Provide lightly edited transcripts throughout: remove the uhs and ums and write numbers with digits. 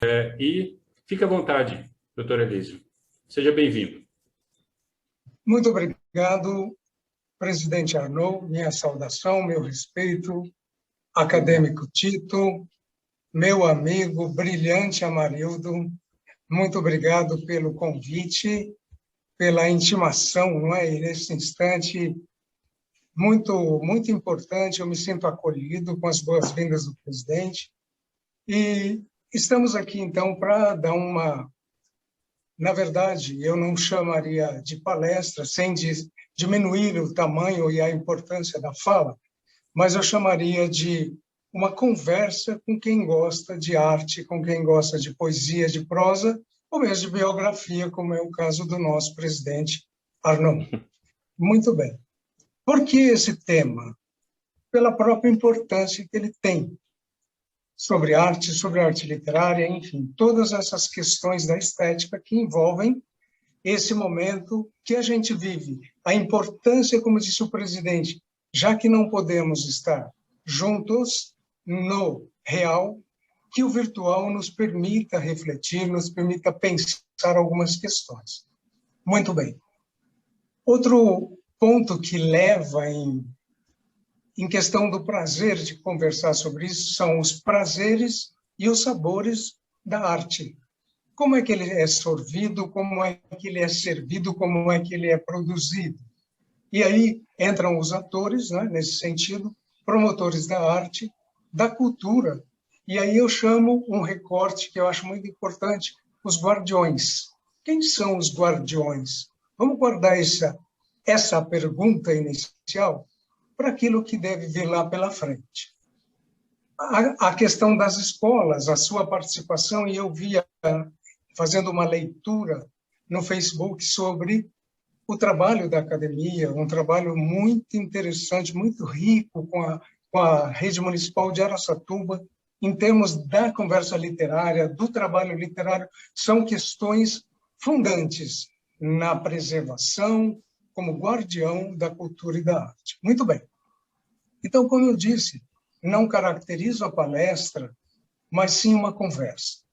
E fique à vontade, doutor Elísio. Seja bem-vindo. Muito obrigado, presidente Arnaud. Minha saudação, meu respeito, acadêmico Tito, meu amigo brilhante Amarildo. Muito obrigado pelo convite, pela intimação, não é? E nesse instante muito importante, eu me sinto acolhido com as boas-vindas do presidente. E estamos aqui, então, para dar uma... Na verdade, eu não chamaria de palestra, sem diminuir o tamanho e a importância da fala, mas eu chamaria de uma conversa com quem gosta de arte, com quem gosta de poesia, de prosa, ou mesmo de biografia, como é o caso do nosso presidente Arnaud. Muito bem. Por que esse tema? Pela própria importância que ele tem sobre arte literária, enfim, todas essas questões da estética que envolvem esse momento que a gente vive. A importância, como disse o presidente, já que não podemos estar juntos no real, que o virtual nos permita refletir, nos permita pensar algumas questões. Muito bem. Outro ponto que leva em questão do prazer de conversar sobre isso são os prazeres e os sabores da arte. Como é que ele é sorvido, como é que ele é servido, como é que ele é produzido. E aí entram os atores, né, nesse sentido, promotores da arte, da cultura. E aí eu chamo um recorte que eu acho muito importante, os guardiões. Quem são os guardiões? Vamos guardar essa pergunta inicial para aquilo que deve vir lá pela frente. A questão das escolas, a sua participação, e eu via fazendo uma leitura no Facebook sobre o trabalho da academia, um trabalho muito interessante, muito rico com a Rede Municipal de Araçatuba, em termos da conversa literária, do trabalho literário, são questões fundantes na preservação, como guardião da cultura e da arte. Muito bem. Então, como eu disse, não caracterizo a palestra, mas sim uma conversa.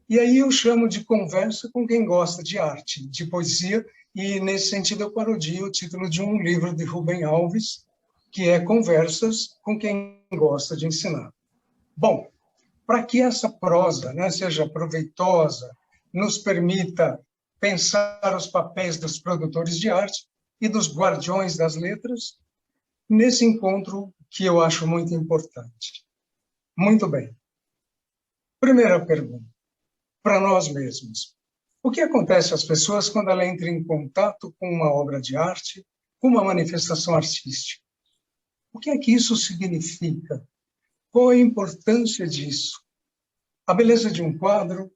E aí eu chamo de conversa com quem gosta de arte, de poesia, e nesse sentido eu parodio o título de um livro de Rubem Alves, que é Conversas com quem gosta de ensinar. Bom, para que essa prosa, né, seja proveitosa, nos permita pensar os papéis dos produtores de arte e dos guardiões das letras, nesse encontro que eu acho muito importante. Muito bem. Primeira pergunta, para nós mesmos. O que acontece às pessoas quando ela entra em contato com uma obra de arte, com uma manifestação artística? O que é que isso significa? Qual a importância disso? A beleza de um quadro,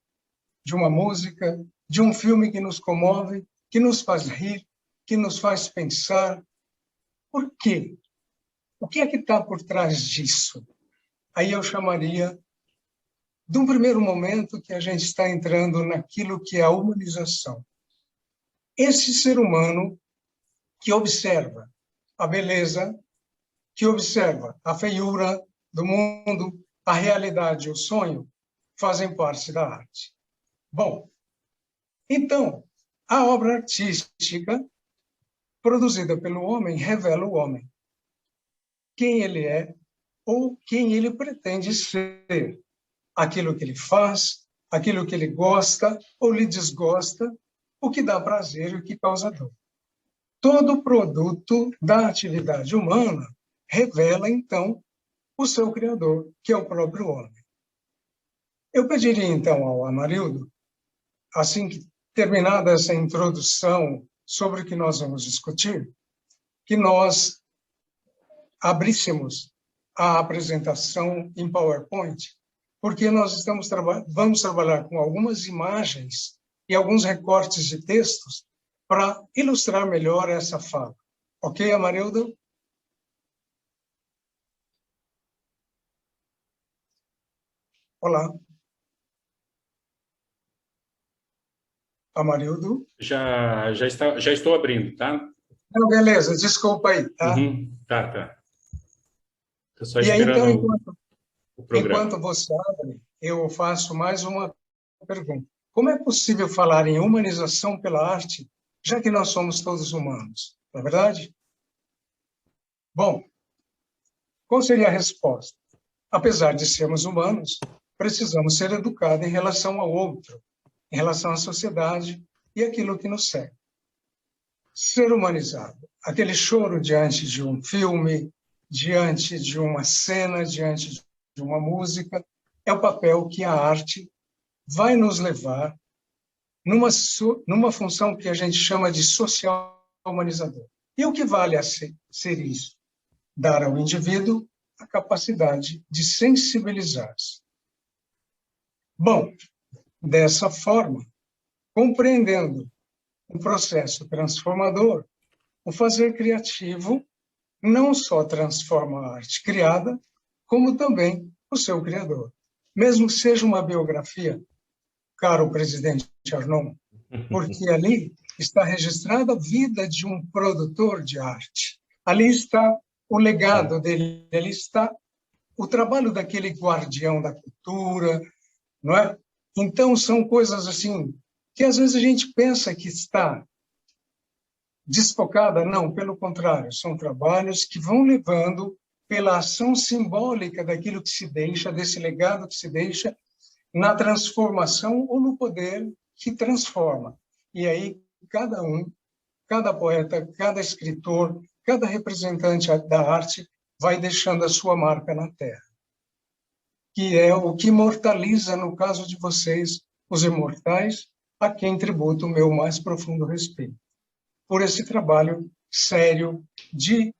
de uma música, de um filme que nos comove, que nos faz rir, que nos faz pensar. Por quê? O que é que está por trás disso? Aí eu chamaria de um primeiro momento que a gente está entrando naquilo que é a humanização. Esse ser humano que observa a beleza, que observa a feiura do mundo, a realidade, o sonho, fazem parte da arte. Bom, então, a obra artística produzida pelo homem revela o homem. Quem ele é ou quem ele pretende ser. Aquilo que ele faz, aquilo que ele gosta ou lhe desgosta, o que dá prazer e o que causa dor. Todo produto da atividade humana revela, então, o seu criador, que é o próprio homem. Eu pediria, então, ao Amarildo, assim que terminada essa introdução sobre o que nós vamos discutir, que nós abríssemos a apresentação em PowerPoint, porque nós vamos trabalhar com algumas imagens e alguns recortes de textos para ilustrar melhor essa fala. Ok, Amarildo? Olá. Amarildo? Já estou abrindo, tá? Não, beleza, desculpa aí, tá? Tá. Estou só E aí, esperando... então, o programa. Enquanto você abre, eu faço mais uma pergunta. Como é possível falar em humanização pela arte, já que nós somos todos humanos? Não é verdade? Bom, qual seria a resposta? Apesar de sermos humanos, precisamos ser educados em relação ao outro, em relação à sociedade e aquilo que nos cerca. Ser humanizado, aquele choro diante de um filme, diante de uma cena, diante de uma música, é o papel que a arte vai nos levar numa função que a gente chama de social humanizador. E o que vale a ser isso? Dar ao indivíduo a capacidade de sensibilizar-se. Bom, dessa forma, compreendendo o processo transformador, o fazer criativo não só transforma a arte criada, como também o seu criador. Mesmo que seja uma biografia, caro presidente Arnon, porque ali está registrada a vida de um produtor de arte. Ali está o legado dele, ali está o trabalho daquele guardião da cultura, não é? Então, são coisas assim que às vezes a gente pensa que está desfocada, não, pelo contrário, são trabalhos que vão levando pela ação simbólica daquilo que se deixa, desse legado que se deixa, na transformação ou no poder que transforma. E aí, cada poeta, cada escritor, cada representante da arte vai deixando a sua marca na Terra, que é o que imortaliza, no caso de vocês, os imortais, a quem tributo o meu mais profundo respeito, por esse trabalho sério de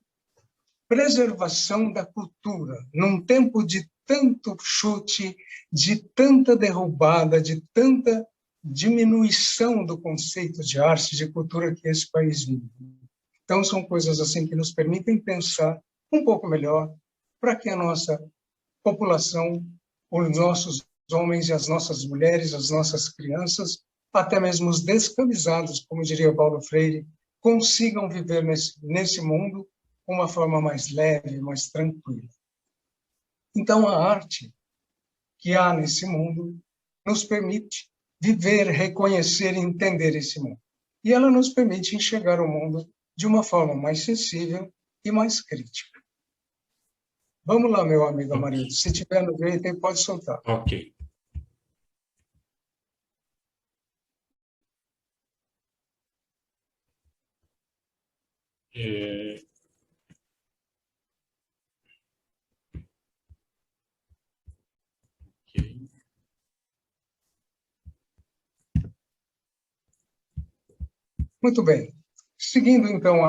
preservação da cultura, num tempo de tanto chute, de tanta derrubada, de tanta diminuição do conceito de arte, de cultura que esse país vive. Então, são coisas assim que nos permitem pensar um pouco melhor para que a nossa população, os nossos homens e as nossas mulheres, as nossas crianças, até mesmo os descamisados, como diria Paulo Freire, consigam viver nesse mundo de uma forma mais leve, mais tranquila. Então, a arte que há nesse mundo nos permite viver, reconhecer e entender esse mundo. E ela nos permite enxergar o mundo de uma forma mais sensível e mais crítica. Vamos lá, meu amigo Amarildo. Se tiver no jeito, aí pode soltar. Ok. Ok. Muito bem. Seguindo, então,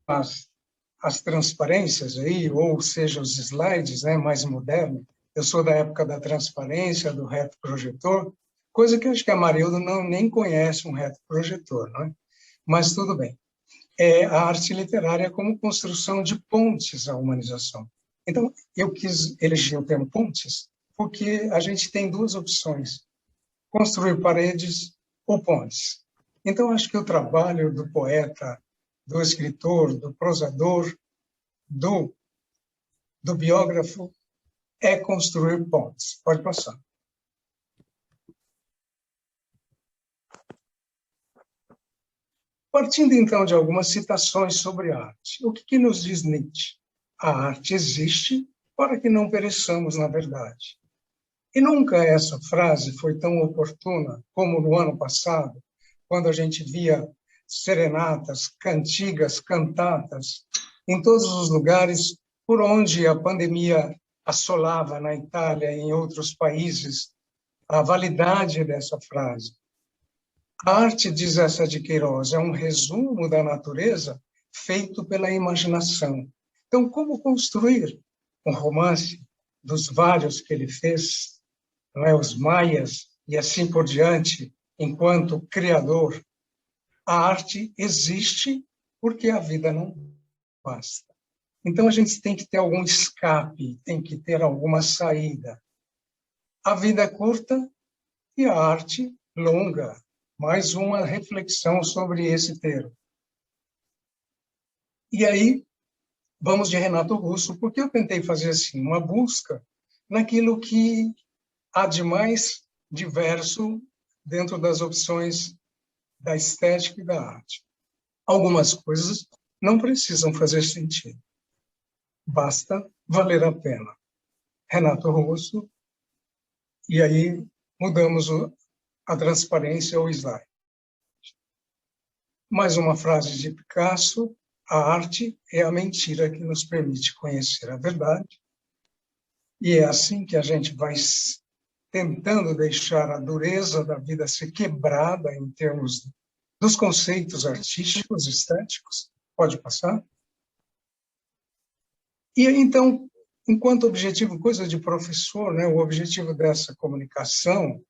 as transparências aí, ou seja, os slides, né, mais modernos. Eu sou da época da transparência, do retroprojetor, coisa que eu acho que a Marilda nem conhece um retroprojetor, não é? Mas tudo bem. A arte literária como construção de pontes à humanização. Então, eu quis eleger o termo pontes porque a gente tem duas opções: construir paredes ou pontes. Então, acho que o trabalho do poeta, do escritor, do prosador, do biógrafo é construir pontes. Pode passar. Partindo, então, de algumas citações sobre a arte, o que nos diz Nietzsche? A arte existe para que não pereçamos na verdade. E nunca essa frase foi tão oportuna como no ano passado, quando a gente via serenatas, cantigas, cantatas, em todos os lugares por onde a pandemia assolava, na Itália e em outros países, a validade dessa frase. A arte, diz essa de Queiroz, é um resumo da natureza feito pela imaginação. Então, como construir um romance dos vários que ele fez, não é, os maias e assim por diante, enquanto criador? A arte existe porque a vida não basta. Então, a gente tem que ter algum escape, tem que ter alguma saída. A vida é curta e a arte longa. Mais uma reflexão sobre esse termo. E aí, vamos de Renato Russo, porque eu tentei fazer assim, uma busca naquilo que há de mais diverso dentro das opções da estética e da arte. Algumas coisas não precisam fazer sentido. Basta valer a pena. Renato Russo, e aí mudamos a transparência ao slide. Mais uma frase de Picasso: a arte é a mentira que nos permite conhecer a verdade. E é assim que a gente vai tentando deixar a dureza da vida ser quebrada em termos dos conceitos artísticos, estéticos. Pode passar? E aí, então, enquanto objetivo, coisa de professor, né, o objetivo dessa comunicação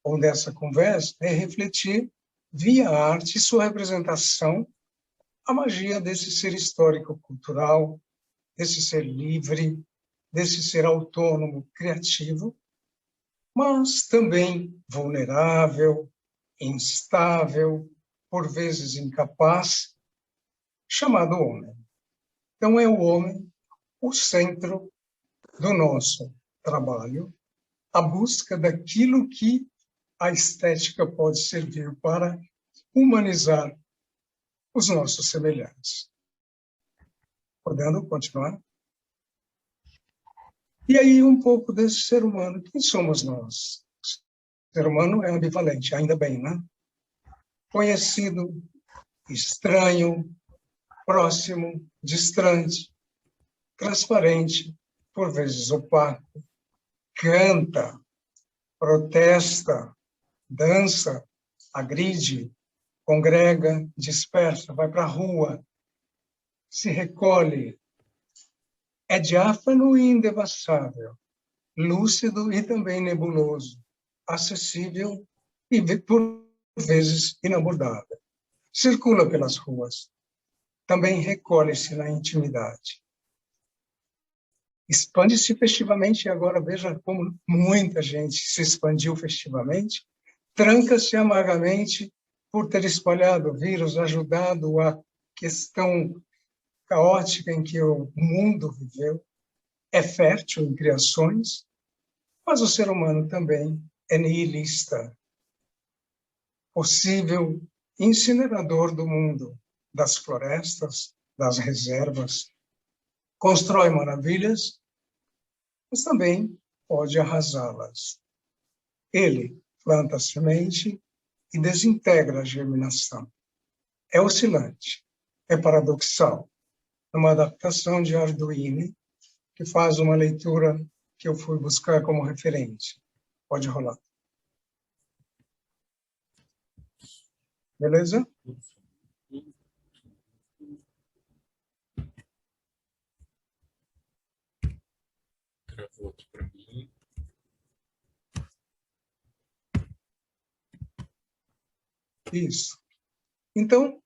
ou dessa conversa é refletir, via arte e sua representação, a magia desse ser histórico-cultural, desse ser livre, desse ser autônomo, criativo, mas também vulnerável, instável, por vezes incapaz, chamado homem. Então, é o homem o centro do nosso trabalho, a busca daquilo que a estética pode servir para humanizar os nossos semelhantes. Podendo continuar? E aí, um pouco desse ser humano. Quem somos nós? O ser humano é ambivalente, ainda bem, né? Conhecido, estranho, próximo, distante, transparente, por vezes opaco, canta, protesta, dança, agride, congrega, dispersa, vai para a rua, se recolhe. É diáfano e indevassável, lúcido e também nebuloso, acessível e, por vezes, inabordável. Circula pelas ruas, também recolhe-se na intimidade. Expande-se festivamente, e agora veja como muita gente se expandiu festivamente, tranca-se amargamente por ter espalhado o vírus, ajudado a questão caótica em que o mundo viveu, é fértil em criações, mas o ser humano também é nihilista, possível incinerador do mundo, das florestas, das reservas, constrói maravilhas, mas também pode arrasá-las. Ele planta a semente e desintegra a germinação. É oscilante, é paradoxal. Uma adaptação de Arduino, que faz uma leitura que eu fui buscar como referência. Pode rolar. Beleza? Travou aqui para mim. Isso. Então,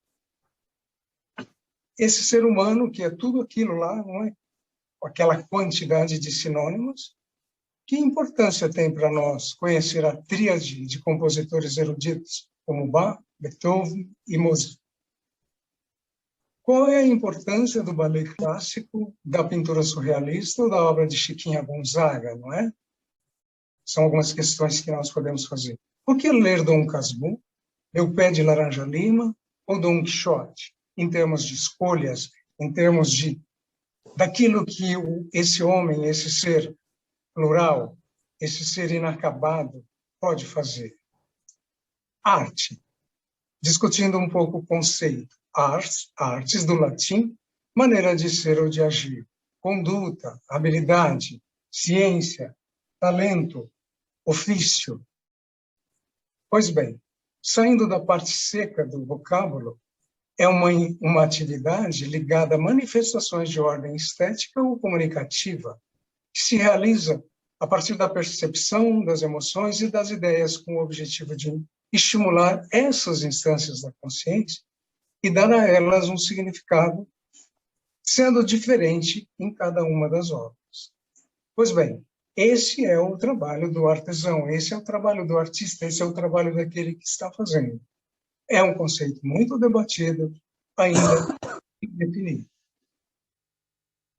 esse ser humano, que é tudo aquilo lá, não é? Aquela quantidade de sinônimos, que importância tem para nós conhecer a tríade de compositores eruditos, como Bach, Beethoven e Mozart? Qual é a importância do ballet clássico, da pintura surrealista ou da obra de Chiquinha Gonzaga, não é? São algumas questões que nós podemos fazer. Por que ler Dom Casmurro, Meu Pé de Laranja Lima ou Dom Quixote, em termos de escolhas, em termos de daquilo que esse homem, esse ser plural, esse ser inacabado pode fazer? Arte. Discutindo um pouco o conceito. Artes do latim, maneira de ser ou de agir. Conduta, habilidade, ciência, talento, ofício. Pois bem, saindo da parte seca do vocábulo, é uma atividade ligada a manifestações de ordem estética ou comunicativa, que se realiza a partir da percepção das emoções e das ideias, com o objetivo de estimular essas instâncias da consciência e dar a elas um significado, sendo diferente em cada uma das obras. Pois bem, esse é o trabalho do artesão, esse é o trabalho do artista, esse é o trabalho daquele que está fazendo. É um conceito muito debatido, ainda indefinido.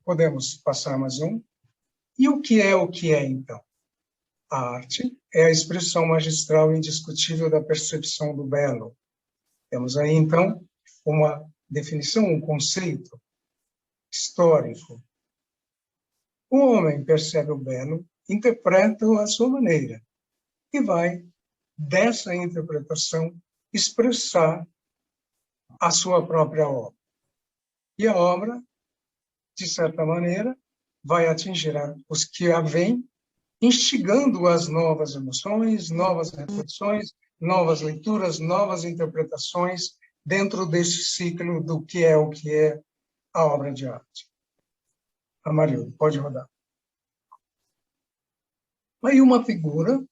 Podemos passar mais um? E o que é, então? A arte é a expressão magistral e indiscutível da percepção do belo. Temos aí, então, uma definição, um conceito histórico. O homem percebe o belo, interpreta-o à sua maneira e vai, dessa interpretação, expressar a sua própria obra. E a obra, de certa maneira, vai atingir os que a veem, instigando as novas emoções, novas reflexões, novas leituras, novas interpretações dentro desse ciclo do que é o que é a obra de arte. Amarildo, pode rodar. Aí uma figura,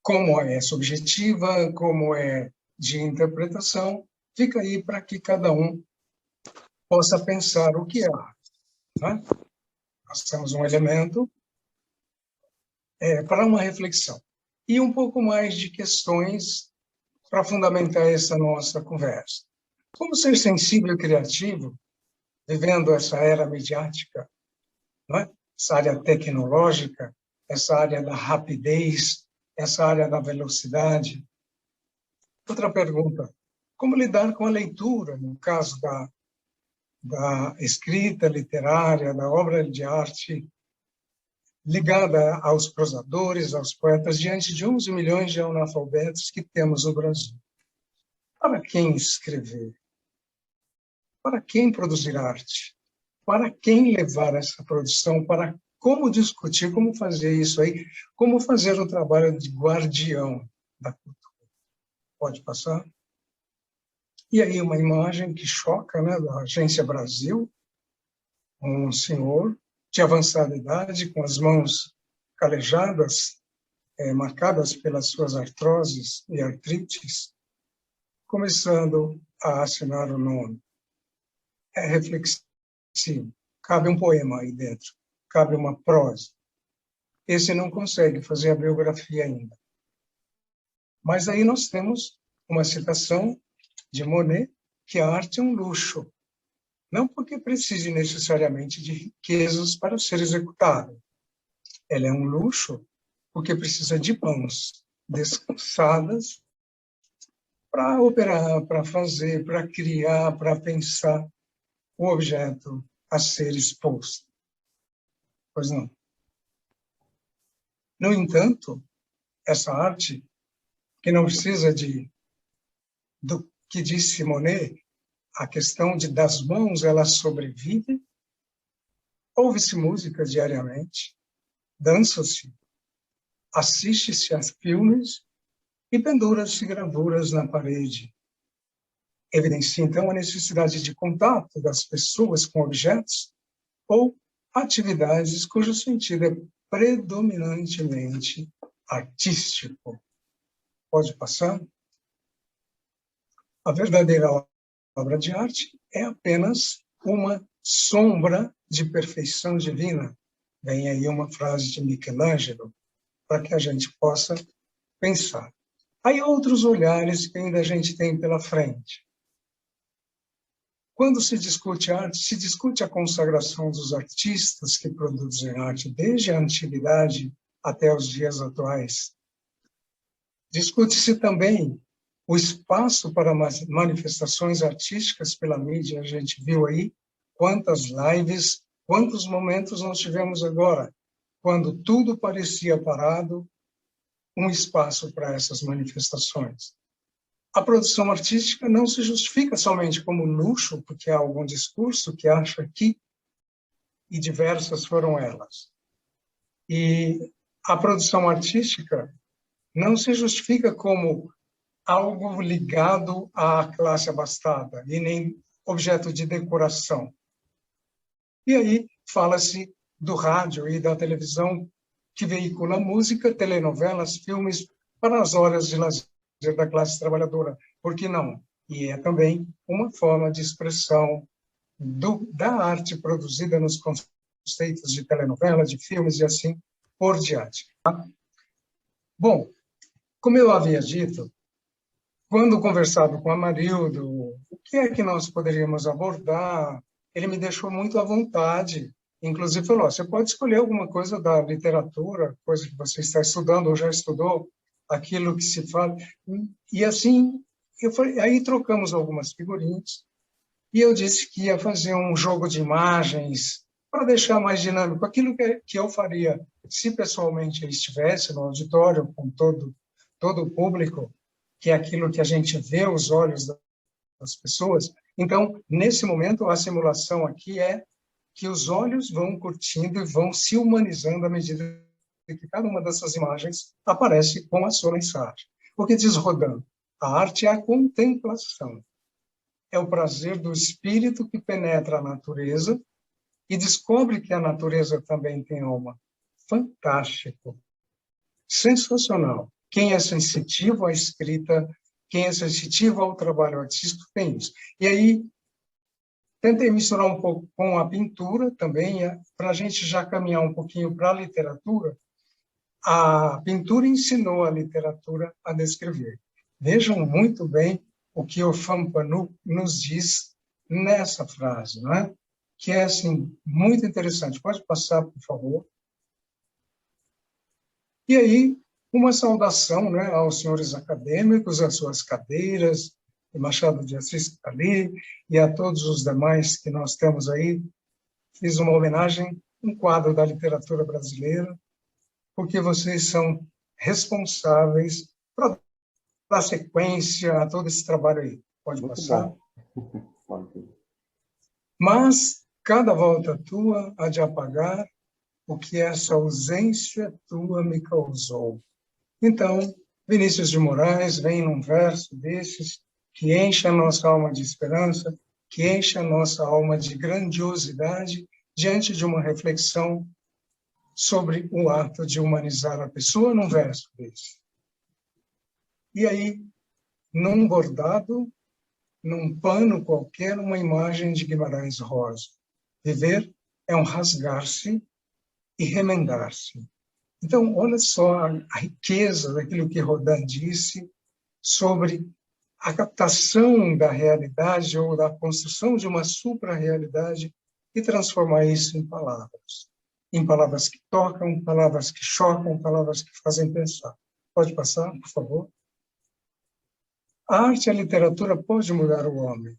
como é subjetiva, como é de interpretação, fica aí para que cada um possa pensar o que é arte. Né? Nós temos um elemento para uma reflexão. E um pouco mais de questões para fundamentar essa nossa conversa. Como ser sensível e criativo, vivendo essa era midiática, não é? Essa área tecnológica, essa área da rapidez, essa área da velocidade. Outra pergunta, como lidar com a leitura, no caso da escrita literária, da obra de arte, ligada aos prosadores, aos poetas, diante de 11 milhões de analfabetos que temos no Brasil? Para quem escrever? Para quem produzir arte? Para quem levar essa produção? Para como discutir, como fazer isso aí? Como fazer o trabalho de guardião da cultura? Pode passar? E aí uma imagem que choca, né, da Agência Brasil, um senhor de avançada idade, com as mãos calejadas, marcadas pelas suas artroses e artrites, começando a assinar o nome. É reflexivo. Cabe um poema aí dentro, cabe uma prosa. Esse não consegue fazer a biografia ainda. Mas aí nós temos uma citação de Monet, que a arte é um luxo. Não porque precise necessariamente de riquezas para ser executada. Ela é um luxo porque precisa de mãos descansadas para operar, para fazer, para criar, para pensar o objeto a ser exposto. Pois não. No entanto, essa arte, que não precisa do que disse Monet, a questão das mãos, ela sobrevive, ouve-se música diariamente, dança-se, assiste-se a filmes e pendura-se gravuras na parede. Evidencia, então, a necessidade de contato das pessoas com objetos ou atividades cujo sentido é predominantemente artístico. Pode passar? A verdadeira obra de arte é apenas uma sombra de perfeição divina. Vem aí uma frase de Michelangelo, para que a gente possa pensar. Há outros olhares que ainda a gente tem pela frente. Quando se discute arte, se discute a consagração dos artistas que produzem arte desde a antiguidade até os dias atuais. Discute-se também o espaço para manifestações artísticas pela mídia. A gente viu aí quantas lives, quantos momentos nós tivemos agora, quando tudo parecia parado, um espaço para essas manifestações. A produção artística não se justifica somente como luxo, porque há algum discurso que acha que, e diversas foram elas. E a produção artística não se justifica como algo ligado à classe abastada, e nem objeto de decoração. E aí fala-se do rádio e da televisão que veicula música, telenovelas, filmes para as horas de lazer da classe trabalhadora. Por que não? E é também uma forma de expressão da arte produzida nos conceitos de telenovela, de filmes e assim por diante. Tá? Bom, como eu havia dito, quando conversava com o Amarildo, o que é que nós poderíamos abordar? Ele me deixou muito à vontade inclusive falou, você pode escolher alguma coisa da literatura, coisa que você está estudando ou já estudou, aquilo que se fala. E assim, aí trocamos algumas figurinhas, e eu disse que ia fazer um jogo de imagens para deixar mais dinâmico, aquilo que eu faria se pessoalmente eu estivesse no auditório com todo o público, que é aquilo que a gente vê os olhos das pessoas. Então, nesse momento, a simulação aqui é que os olhos vão curtindo e vão se humanizando à medida que cada uma dessas imagens aparece com a sua mensagem. O que diz Rodin? A arte é a contemplação. É o prazer do espírito que penetra a natureza e descobre que a natureza também tem alma. Fantástico. Sensacional. Quem é sensitivo à escrita, quem é sensitivo ao trabalho artístico, tem isso. E aí, tentei misturar um pouco com a pintura também, para a gente já caminhar um pouquinho para a literatura. A pintura ensinou a literatura a descrever. Vejam muito bem o que o Fampanu nos diz nessa frase, não é? Que é assim, muito interessante. Pode passar, por favor. E aí, uma saudação, né, aos senhores acadêmicos, às suas cadeiras, o Machado de Assis que está ali, e a todos os demais que nós temos aí. Fiz uma homenagem, um quadro da literatura brasileira, porque vocês são responsáveis para dar sequência a todo esse trabalho aí. Pode Muito passar. bom. Mas cada volta tua há de apagar o que essa ausência tua me causou. Então, Vinícius de Moraes vem num verso desses que enche a nossa alma de esperança, que enche a nossa alma de grandiosidade diante de uma reflexão sobre o ato de humanizar a pessoa num verso desse. E aí, num bordado, num pano qualquer, uma imagem de Guimarães Rosa. Viver é um rasgar-se e remendar-se. Então, olha só a riqueza daquilo que Rodin disse sobre a captação da realidade ou da construção de uma supra-realidade e transformar isso em palavras que tocam, palavras que chocam, palavras que fazem pensar. Pode passar, por favor? A arte e a literatura pode mudar o homem?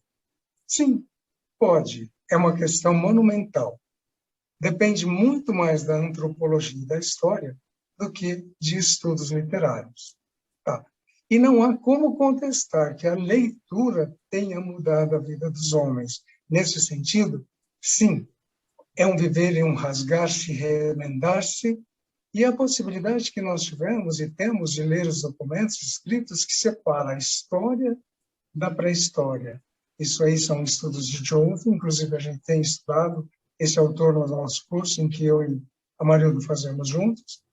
Sim, pode. É uma questão monumental. Depende muito mais da antropologia e da história do que de estudos literários. Tá. E não há como contestar que a leitura tenha mudado a vida dos homens. Nesse sentido, sim, é um viver e um rasgar-se, remendar-se, e a possibilidade que nós tivemos e temos de ler os documentos escritos que separam a história da pré-história. Isso aí são estudos de Jove, inclusive a gente tem estudado esse autor no nosso curso, em que eu e a Marildo fazemos juntos,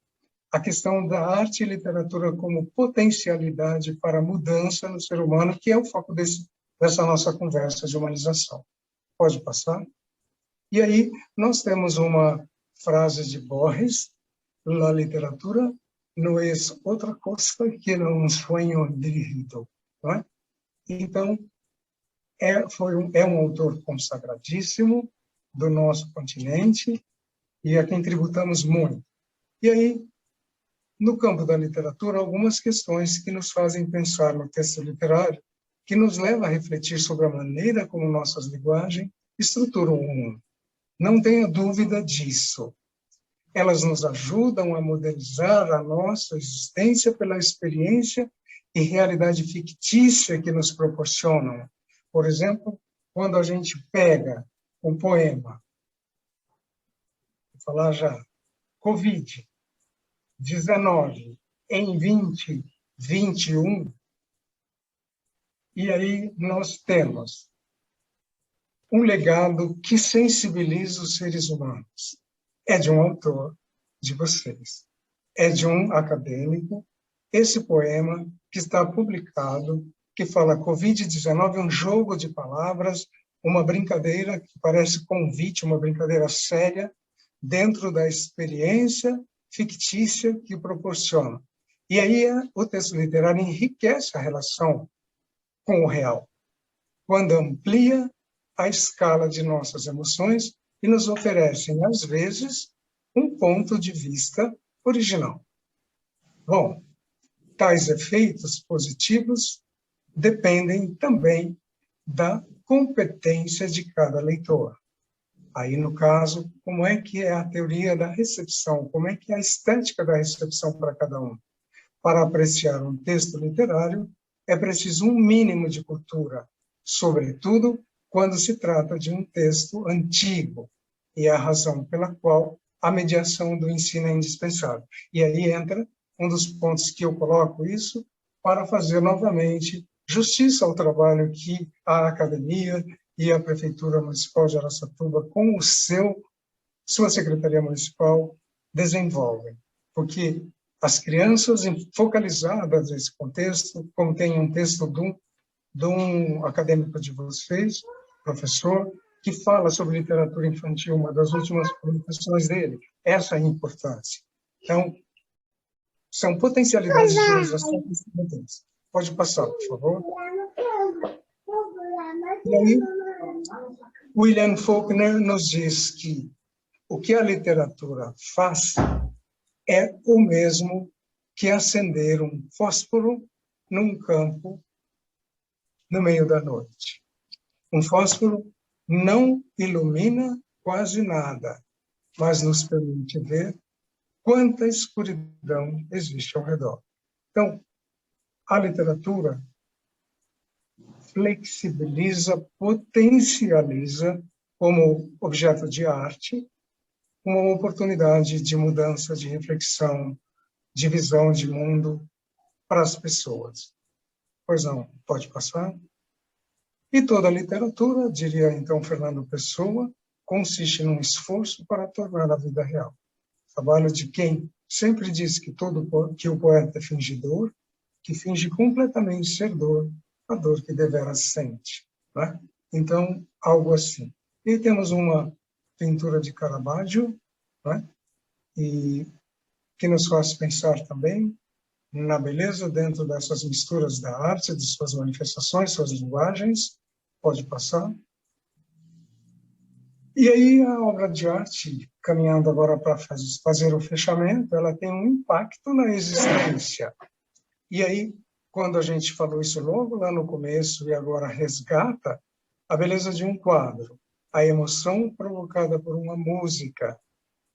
a questão da arte e literatura como potencialidade para mudança no ser humano, que é o foco dessa nossa conversa de humanização. Pode passar? E aí nós temos uma frase de Borges: la literatura no es outra coisa que um sonho dirigido. Não é? Então, é um autor consagradíssimo do nosso continente e a quem tributamos muito. E aí, no campo da literatura, algumas questões que nos fazem pensar no texto literário, que nos leva a refletir sobre a maneira como nossas linguagens estruturam o mundo. Não tenha dúvida disso. Elas nos ajudam a modelizar a nossa existência pela experiência e realidade fictícia que nos proporcionam. Por exemplo, quando a gente pega um poema, vou falar já, Covid-19 em 2021, e aí nós temos um legado que sensibiliza os seres humanos. É de um autor, de vocês. É de um acadêmico. Esse poema que está publicado, que fala Covid-19, um jogo de palavras, uma brincadeira que parece convite, uma brincadeira séria, dentro da experiência fictícia que proporciona. E aí o texto literário enriquece a relação com o real, quando amplia a escala de nossas emoções e nos oferecem, às vezes, um ponto de vista original. Bom, tais efeitos positivos dependem também da competência de cada leitor. Aí, no caso, como é que é a teoria da recepção? Como é que é a estética da recepção para cada um? Para apreciar um texto literário, é preciso um mínimo de cultura, sobretudo quando se trata de um texto antigo, e é a razão pela qual a mediação do ensino é indispensável. E aí entra um dos pontos que eu coloco isso para fazer novamente justiça ao trabalho que a academia e a Prefeitura Municipal de Araçatuba, com sua Secretaria Municipal, desenvolvem. Porque as crianças focalizadas nesse contexto, como tem um texto de um acadêmico de vocês, professor, que fala sobre literatura infantil, uma das últimas publicações dele, essa é a importância. Então, são potencialidades de utilização que se Pode passar, por favor. E aí, William Faulkner nos diz que o que a literatura faz é o mesmo que acender um fósforo num campo no meio da noite. Um fósforo não ilumina quase nada, mas nos permite ver quanta escuridão existe ao redor. Então, a literatura flexibiliza, potencializa como objeto de arte uma oportunidade de mudança, de reflexão, de visão de mundo para as pessoas. Pois não, pode passar? E toda a literatura, diria então Fernando Pessoa, consiste num esforço para tornar a vida real. Trabalho de quem sempre diz que o poeta é fingidor, que finge completamente ser dor, a dor que deveras sente. Né? Então, algo assim. E temos uma pintura de Caravaggio, né? E que nos faz pensar também na beleza dentro dessas misturas da arte, de suas manifestações, suas linguagens. Pode passar. E aí a obra de arte, caminhando agora para fazer o fechamento, ela tem um impacto na existência. E aí, quando a gente falou isso logo lá no começo e agora resgata a beleza de um quadro, a emoção provocada por uma música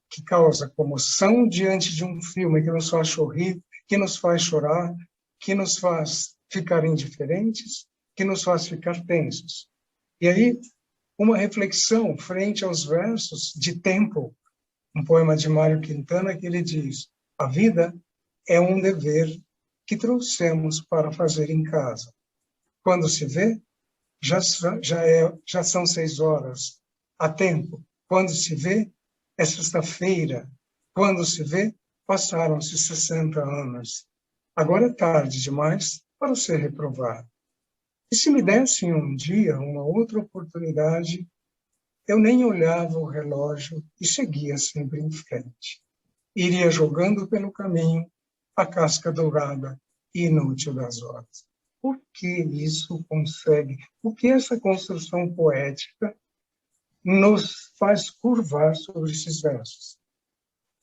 que causa comoção diante de um filme que nos faz sorrir, que nos faz chorar, que nos faz ficar indiferentes, que nos faz ficar tensos. E aí, uma reflexão frente aos versos de Tempo, um poema de Mário Quintana, que ele diz: a vida é um dever que trouxemos para fazer em casa. Quando se vê, já são 6 horas. Há tempo. Quando se vê, é sexta-feira. Quando se vê, passaram-se 60 anos. Agora é tarde demais para ser reprovado. E se me dessem um dia uma outra oportunidade, eu nem olhava o relógio e seguia sempre em frente. Iria jogando pelo caminho a casca dourada e inútil das horas. Por que isso consegue? Por que essa construção poética nos faz curvar sobre esses versos?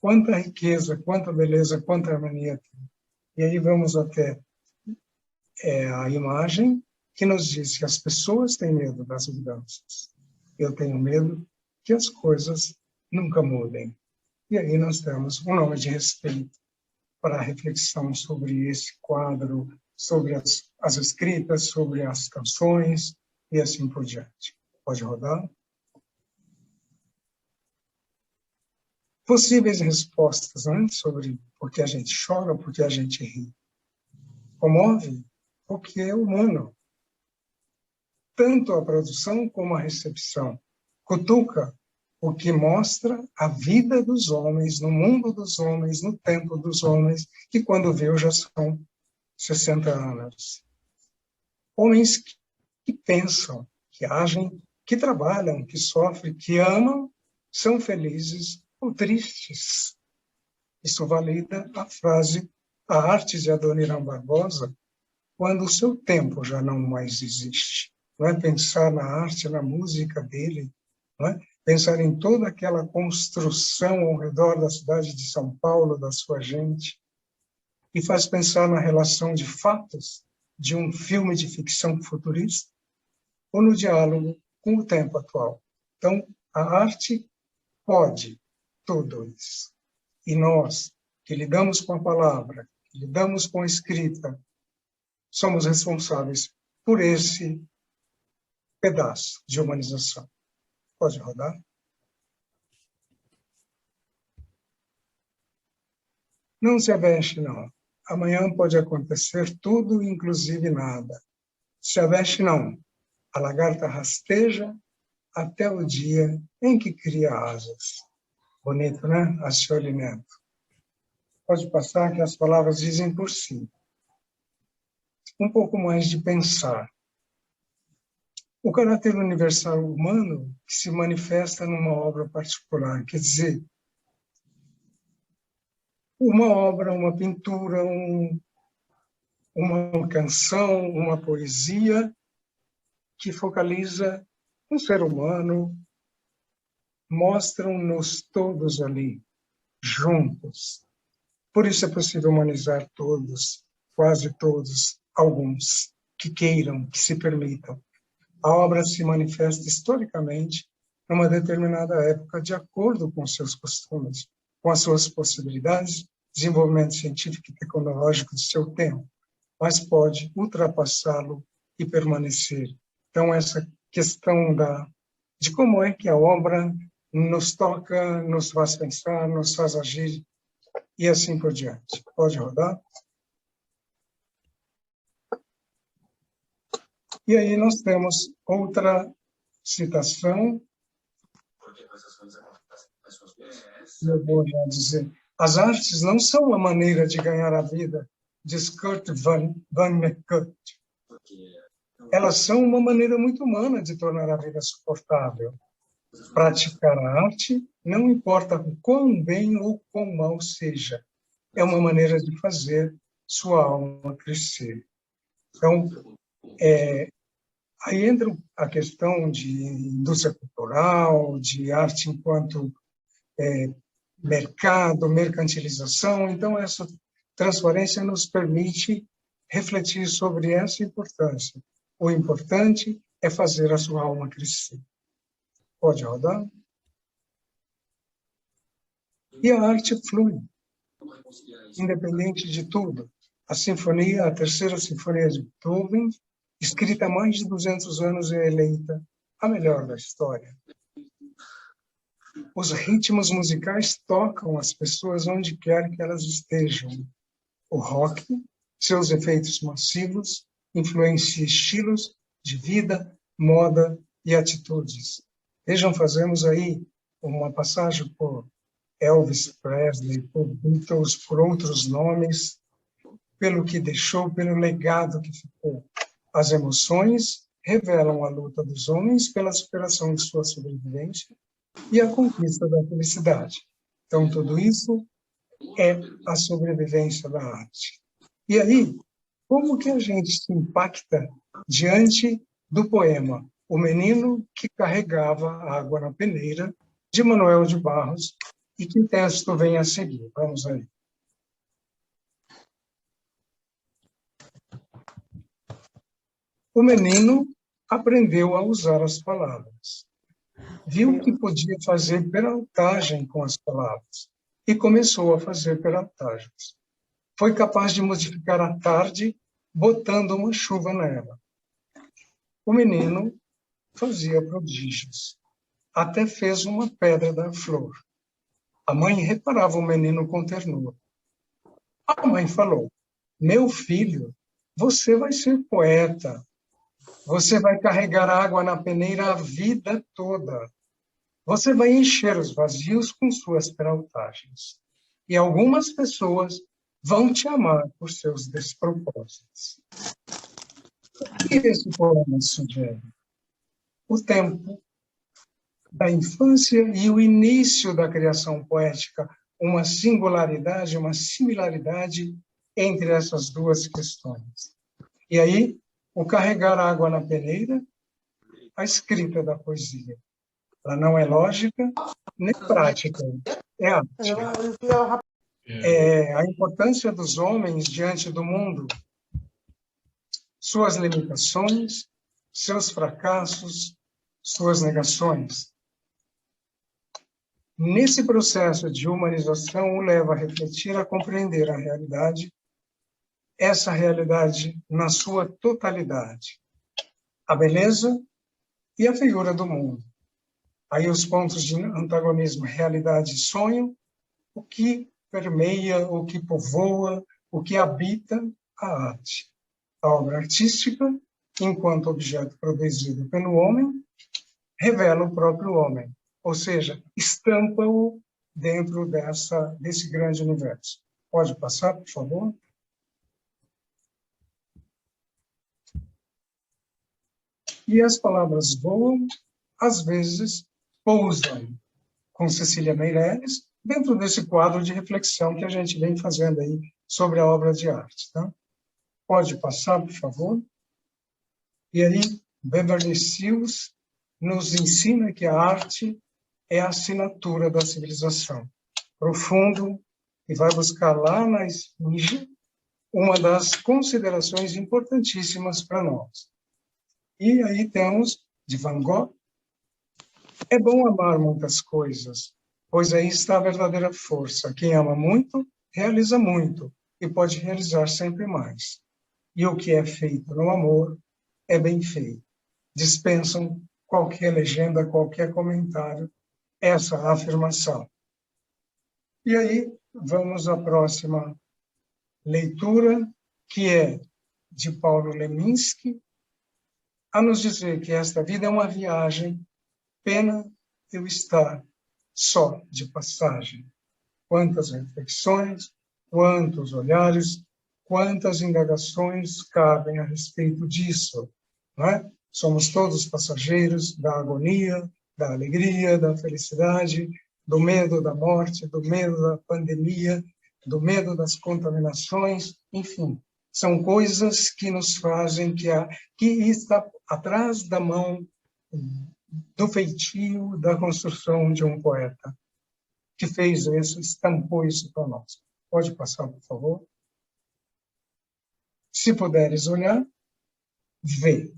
Quanta riqueza, quanta beleza, quanta harmonia tem. E aí vamos até a imagem que nos diz que as pessoas têm medo das mudanças. Eu tenho medo que as coisas nunca mudem. E aí nós temos um nome de respeito para a reflexão sobre esse quadro, sobre as escritas, sobre as canções e assim por diante. Pode rodar. Possíveis respostas, né, sobre por que a gente chora, por que a gente ri. Comove porque é humano. Tanto a produção como a recepção. Cutuca o que mostra a vida dos homens, no mundo dos homens, no tempo dos homens, que quando viu já são 60 anos. Homens que pensam, que agem, que trabalham, que sofrem, que amam, são felizes ou tristes. Isso valida a frase A Arte de Adoniran Barbosa, quando o seu tempo já não mais existe. Não é pensar na arte, na música dele, não é? pensar em toda aquela construção ao redor da cidade de São Paulo, da sua gente, e faz pensar na relação de fatos de um filme de ficção futurista ou no diálogo com o tempo atual. Então, a arte pode tudo isso. E nós, que lidamos com a palavra, que lidamos com a escrita, somos responsáveis por esse pedaço de humanização. Pode rodar? Não se aveste, não. Amanhã pode acontecer tudo, inclusive nada. Se aveste, não. A lagarta rasteja até o dia em que cria asas. Bonito, né? Acioli Neto. Pode passar que as palavras dizem por si. Um pouco mais de pensar. O caráter universal humano que se manifesta numa obra particular, quer dizer, uma obra, uma pintura, uma canção, uma poesia que focaliza um ser humano, mostram-nos todos ali, juntos. Por isso é possível humanizar todos, quase todos, alguns que queiram, que se permitam. A obra se manifesta historicamente numa determinada época, de acordo com seus costumes, com as suas possibilidades, desenvolvimento científico e tecnológico de seu tempo, mas pode ultrapassá-lo e permanecer. Então, essa questão de como é que a obra nos toca, nos faz pensar, nos faz agir, e assim por diante. Pode rodar? E aí nós temos outra citação. Eu vou já dizer. As artes não são uma maneira de ganhar a vida, diz Kurt Vonnegut. Elas são uma maneira muito humana de tornar a vida suportável. Praticar a arte, não importa o quão bem ou quão mal seja, é uma maneira de fazer sua alma crescer. Então, aí entra a questão de indústria cultural, de arte enquanto mercado, mercantilização. Então, essa transparência nos permite refletir sobre essa importância. O importante é fazer a sua alma crescer. Pode rodar? E a arte flui, independente de tudo. A terceira sinfonia de Beethoven, escrita há mais de 200 anos, é eleita a melhor da história. Os ritmos musicais tocam as pessoas onde quer que elas estejam. O rock, seus efeitos massivos, influencia estilos de vida, moda e atitudes. Vejam, fazemos aí uma passagem por Elvis Presley, por Beatles, por outros nomes, pelo que deixou, pelo legado que ficou. As emoções revelam a luta dos homens pela superação de sua sobrevivência e a conquista da felicidade. Então, tudo isso é a sobrevivência da arte. E aí, como que a gente se impacta diante do poema O Menino que Carregava Água na Peneira, de Manuel de Barros, e que texto vem a seguir? Vamos aí. O menino aprendeu a usar as palavras. Viu que podia fazer peraltagem com as palavras e começou a fazer peraltagens. Foi capaz de modificar a tarde botando uma chuva nela. O menino fazia prodígios. Até fez uma pedra da flor. A mãe reparava o menino com ternura. A mãe falou: meu filho, você vai ser poeta. Você vai carregar água na peneira a vida toda. Você vai encher os vazios com suas peraltagens. E algumas pessoas vão te amar por seus despropósitos. O que esse poema sugere? O tempo da infância e o início da criação poética, uma singularidade, uma similaridade entre essas duas questões. E aí, o carregar água na peneira, a escrita da poesia. Ela não é lógica, nem prática, é arte. É a importância dos homens diante do mundo, suas limitações, seus fracassos, suas negações. Nesse processo de humanização, o leva a refletir, a compreender a realidade, essa realidade na sua totalidade, a beleza e a feiura do mundo. Aí os pontos de antagonismo, realidade e sonho, o que permeia, o que povoa, o que habita a arte. A obra artística, enquanto objeto produzido pelo homem, revela o próprio homem, ou seja, estampa-o dentro desse grande universo. Pode passar, por favor? E as palavras voam, às vezes pousam, com Cecília Meirelles, dentro desse quadro de reflexão que a gente vem fazendo aí sobre a obra de arte. Tá? Pode passar, por favor? E aí, Beverly Sills nos ensina que a arte é a assinatura da civilização. Profundo, e vai buscar lá na esfinge uma das considerações importantíssimas para nós. E aí temos, de Van Gogh, é bom amar muitas coisas, pois aí está a verdadeira força. Quem ama muito, realiza muito, e pode realizar sempre mais. E o que é feito no amor é bem feito. Dispensam qualquer legenda, qualquer comentário, essa afirmação. E aí, vamos à próxima leitura, que é de Paulo Leminski, a nos dizer que esta vida é uma viagem, pena eu estar só de passagem. Quantas reflexões, quantos olhares, quantas indagações cabem a respeito disso, não é? Somos todos passageiros da agonia, da alegria, da felicidade, do medo da morte, do medo da pandemia, do medo das contaminações, enfim. São coisas que nos fazem, que está atrás da mão do feitio da construção de um poeta, que fez isso, estampou isso para nós. Pode passar, por favor? Se puderes olhar, vê.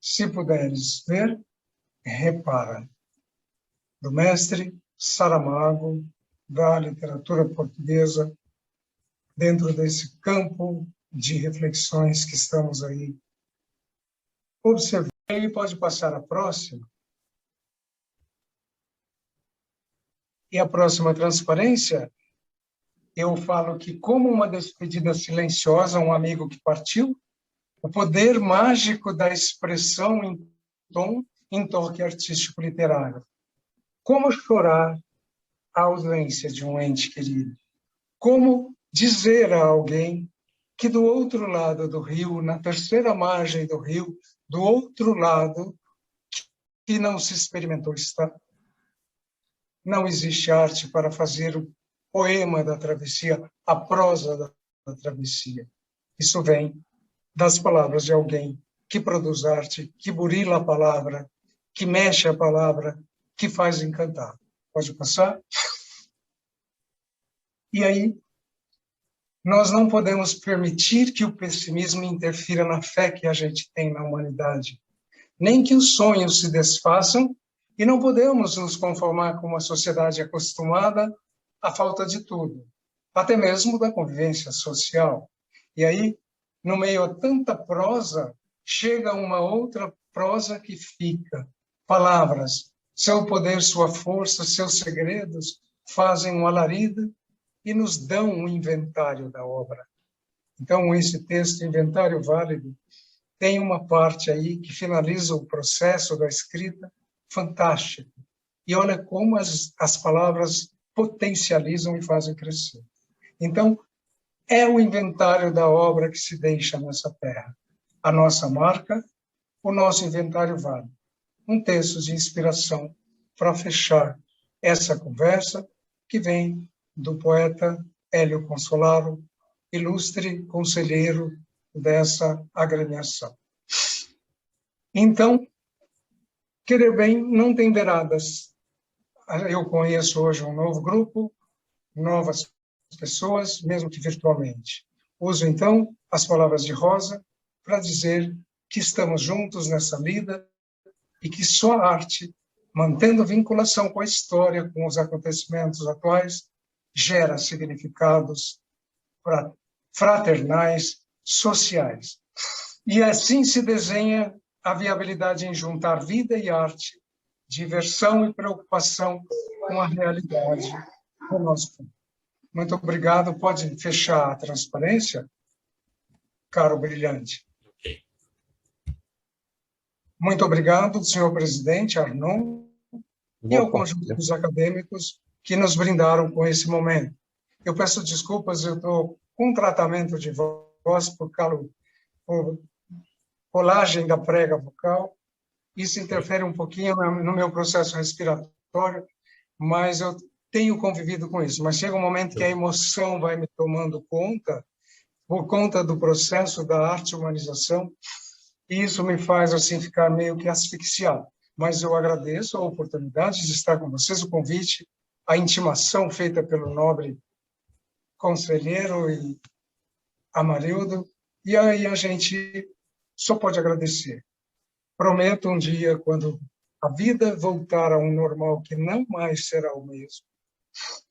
Se puderes ver, repara. Do mestre Saramago, da literatura portuguesa, dentro desse campo de reflexões que estamos aí observando. Ele pode passar a próxima. E a próxima transparência, eu falo que, como uma despedida silenciosa, um amigo que partiu, o poder mágico da expressão em toque artístico literário. Como chorar a ausência de um ente querido? Como dizer a alguém que do outro lado do rio, na terceira margem do rio, do outro lado, que não se experimentou estar, não existe arte para fazer o poema da travessia, a prosa da travessia. Isso vem das palavras de alguém que produz arte, que burila a palavra, que mexe a palavra, que faz encantar. Pode passar? E aí, nós não podemos permitir que o pessimismo interfira na fé que a gente tem na humanidade, nem que os sonhos se desfaçam, e não podemos nos conformar com uma sociedade acostumada à falta de tudo, até mesmo da convivência social. E aí, no meio a tanta prosa, chega uma outra prosa que fica. Palavras, seu poder, sua força, seus segredos fazem um alarido e nos dão um inventário da obra. Então, esse texto, Inventário Válido, tem uma parte aí que finaliza o processo da escrita fantástico. E olha como as palavras potencializam e fazem crescer. Então, é o inventário da obra que se deixa nessa terra. A nossa marca, o nosso inventário válido. Um texto de inspiração para fechar essa conversa que vem do poeta Hélio Consolaro, ilustre conselheiro dessa agremiação. Então, querer bem não tem beiradas. Eu conheço hoje um novo grupo, novas pessoas, mesmo que virtualmente. Uso, então, as palavras de Rosa para dizer que estamos juntos nessa lida e que só a arte, mantendo a vinculação com a história, com os acontecimentos atuais, gera significados fraternais, sociais. E assim se desenha a viabilidade em juntar vida e arte, diversão e preocupação com a realidade do nosso tempo. Muito obrigado. Pode fechar a transparência, caro Brilhante. Ok. Muito obrigado, senhor presidente Arnon, e ao conjunto dos acadêmicos que nos brindaram com esse momento. Eu peço desculpas, eu estou com tratamento de voz por colagem da prega vocal. Isso interfere um pouquinho no meu processo respiratório, mas eu tenho convivido com isso. Mas chega um momento que a emoção vai me tomando conta, por conta do processo da arte-humanização, e isso me faz assim ficar meio que asfixiado. Mas eu agradeço a oportunidade de estar com vocês, o convite, a intimação feita pelo nobre conselheiro e Amarildo, e aí a gente só pode agradecer. Prometo um dia, quando a vida voltar a um normal que não mais será o mesmo,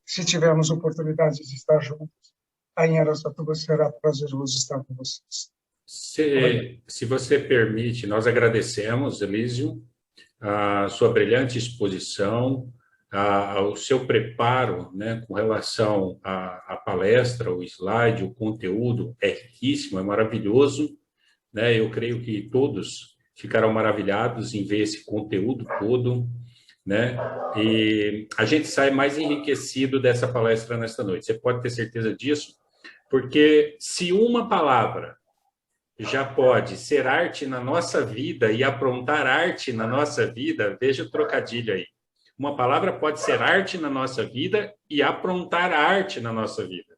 se tivermos oportunidade de estar juntos, aí em Araçatuba será prazeroso estar com vocês. Se você permite, nós agradecemos, Elísio, a sua brilhante exposição, o seu preparo, né, com relação à palestra, o slide, o conteúdo é riquíssimo, é maravilhoso, né? Eu creio que todos ficaram maravilhados em ver esse conteúdo todo, né? E a gente sai mais enriquecido dessa palestra nesta noite. Você pode ter certeza disso, porque se uma palavra já pode ser arte na nossa vida e aprontar arte na nossa vida, veja o trocadilho aí. Uma palavra pode ser arte na nossa vida e aprontar arte na nossa vida,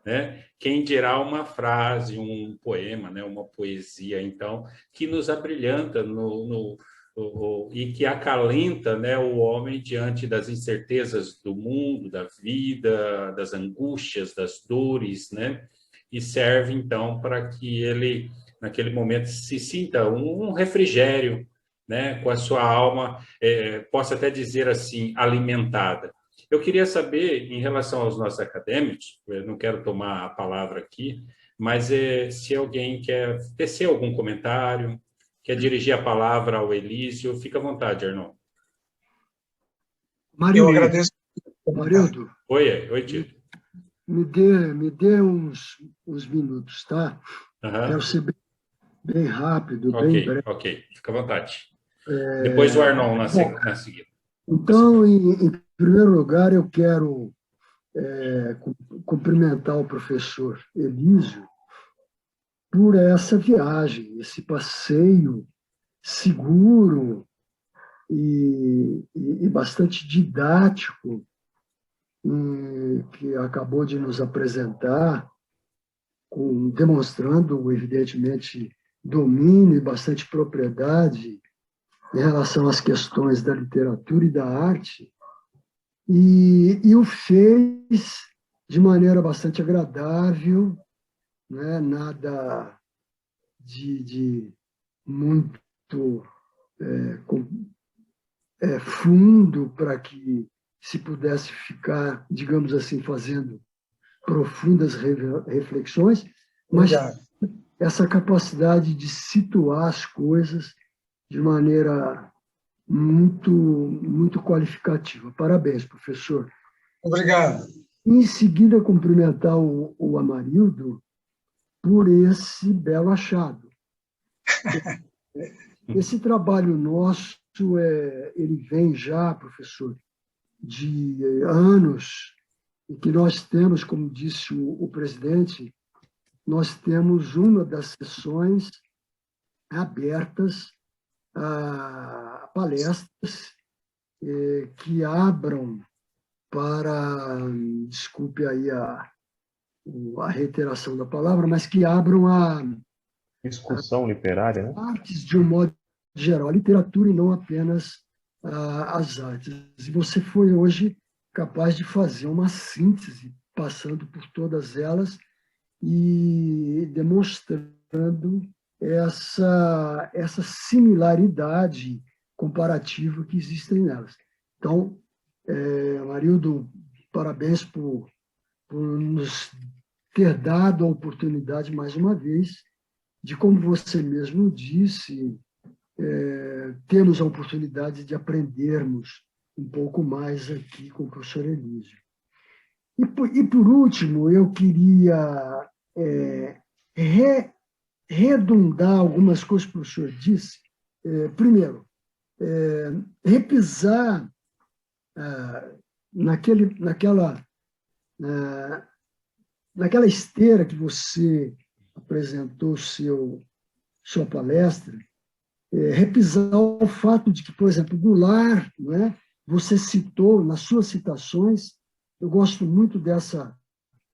né? Quem dirá uma frase, um poema, né? Uma poesia, então, que nos abrilhanta e que acalenta, né, o homem diante das incertezas do mundo, da vida, das angústias, das dores, né? E serve, então, para que ele, naquele momento, se sinta um refrigério, né? Com a sua alma, possa até dizer assim, alimentada. Eu queria saber, em relação aos nossos acadêmicos, eu não quero tomar a palavra aqui, mas se alguém quer tecer algum comentário, quer dirigir a palavra ao Elísio, fica à vontade, Arnon. Eu agradeço. Marildo, Oi, Tito. me dê uns minutos, tá? Uhum. Quero ser bem rápido, bem breve. Ok, fica à vontade. Depois o Arnon na seguida. Então, em primeiro lugar, eu quero cumprimentar o professor Elísio por essa viagem, esse passeio seguro e bastante didático que acabou de nos apresentar, demonstrando, evidentemente, domínio e bastante propriedade em relação às questões da literatura e da arte, e o fez de maneira bastante agradável, né? Nada de muito fundo para que se pudesse ficar, digamos assim, fazendo profundas reflexões, mas essa capacidade de situar as coisas de maneira muito qualificativa. Parabéns, professor. Obrigado. Em seguida, cumprimentar o Amarildo por esse belo achado. Esse trabalho nosso, ele vem já, professor, de anos, em que nós temos, como disse o presidente, nós temos uma das sessões abertas a palestras que abram para, desculpe aí a reiteração da palavra, mas que abram a discussão literária, né? artes de um modo geral, a literatura e não apenas as artes. E você foi hoje capaz de fazer uma síntese, passando por todas elas e demonstrando essa similaridade comparativa que existem nelas. Então, Amarildo, parabéns por nos ter dado a oportunidade, mais uma vez, de, como você mesmo disse, temos a oportunidade de aprendermos um pouco mais aqui com o professor Elísio. E por último, eu queria redundar algumas coisas que o professor disse. Primeiro, repisar naquela esteira que você apresentou sua palestra, repisar o fato de que, por exemplo, Goulart, né, você citou nas suas citações, eu gosto muito dessa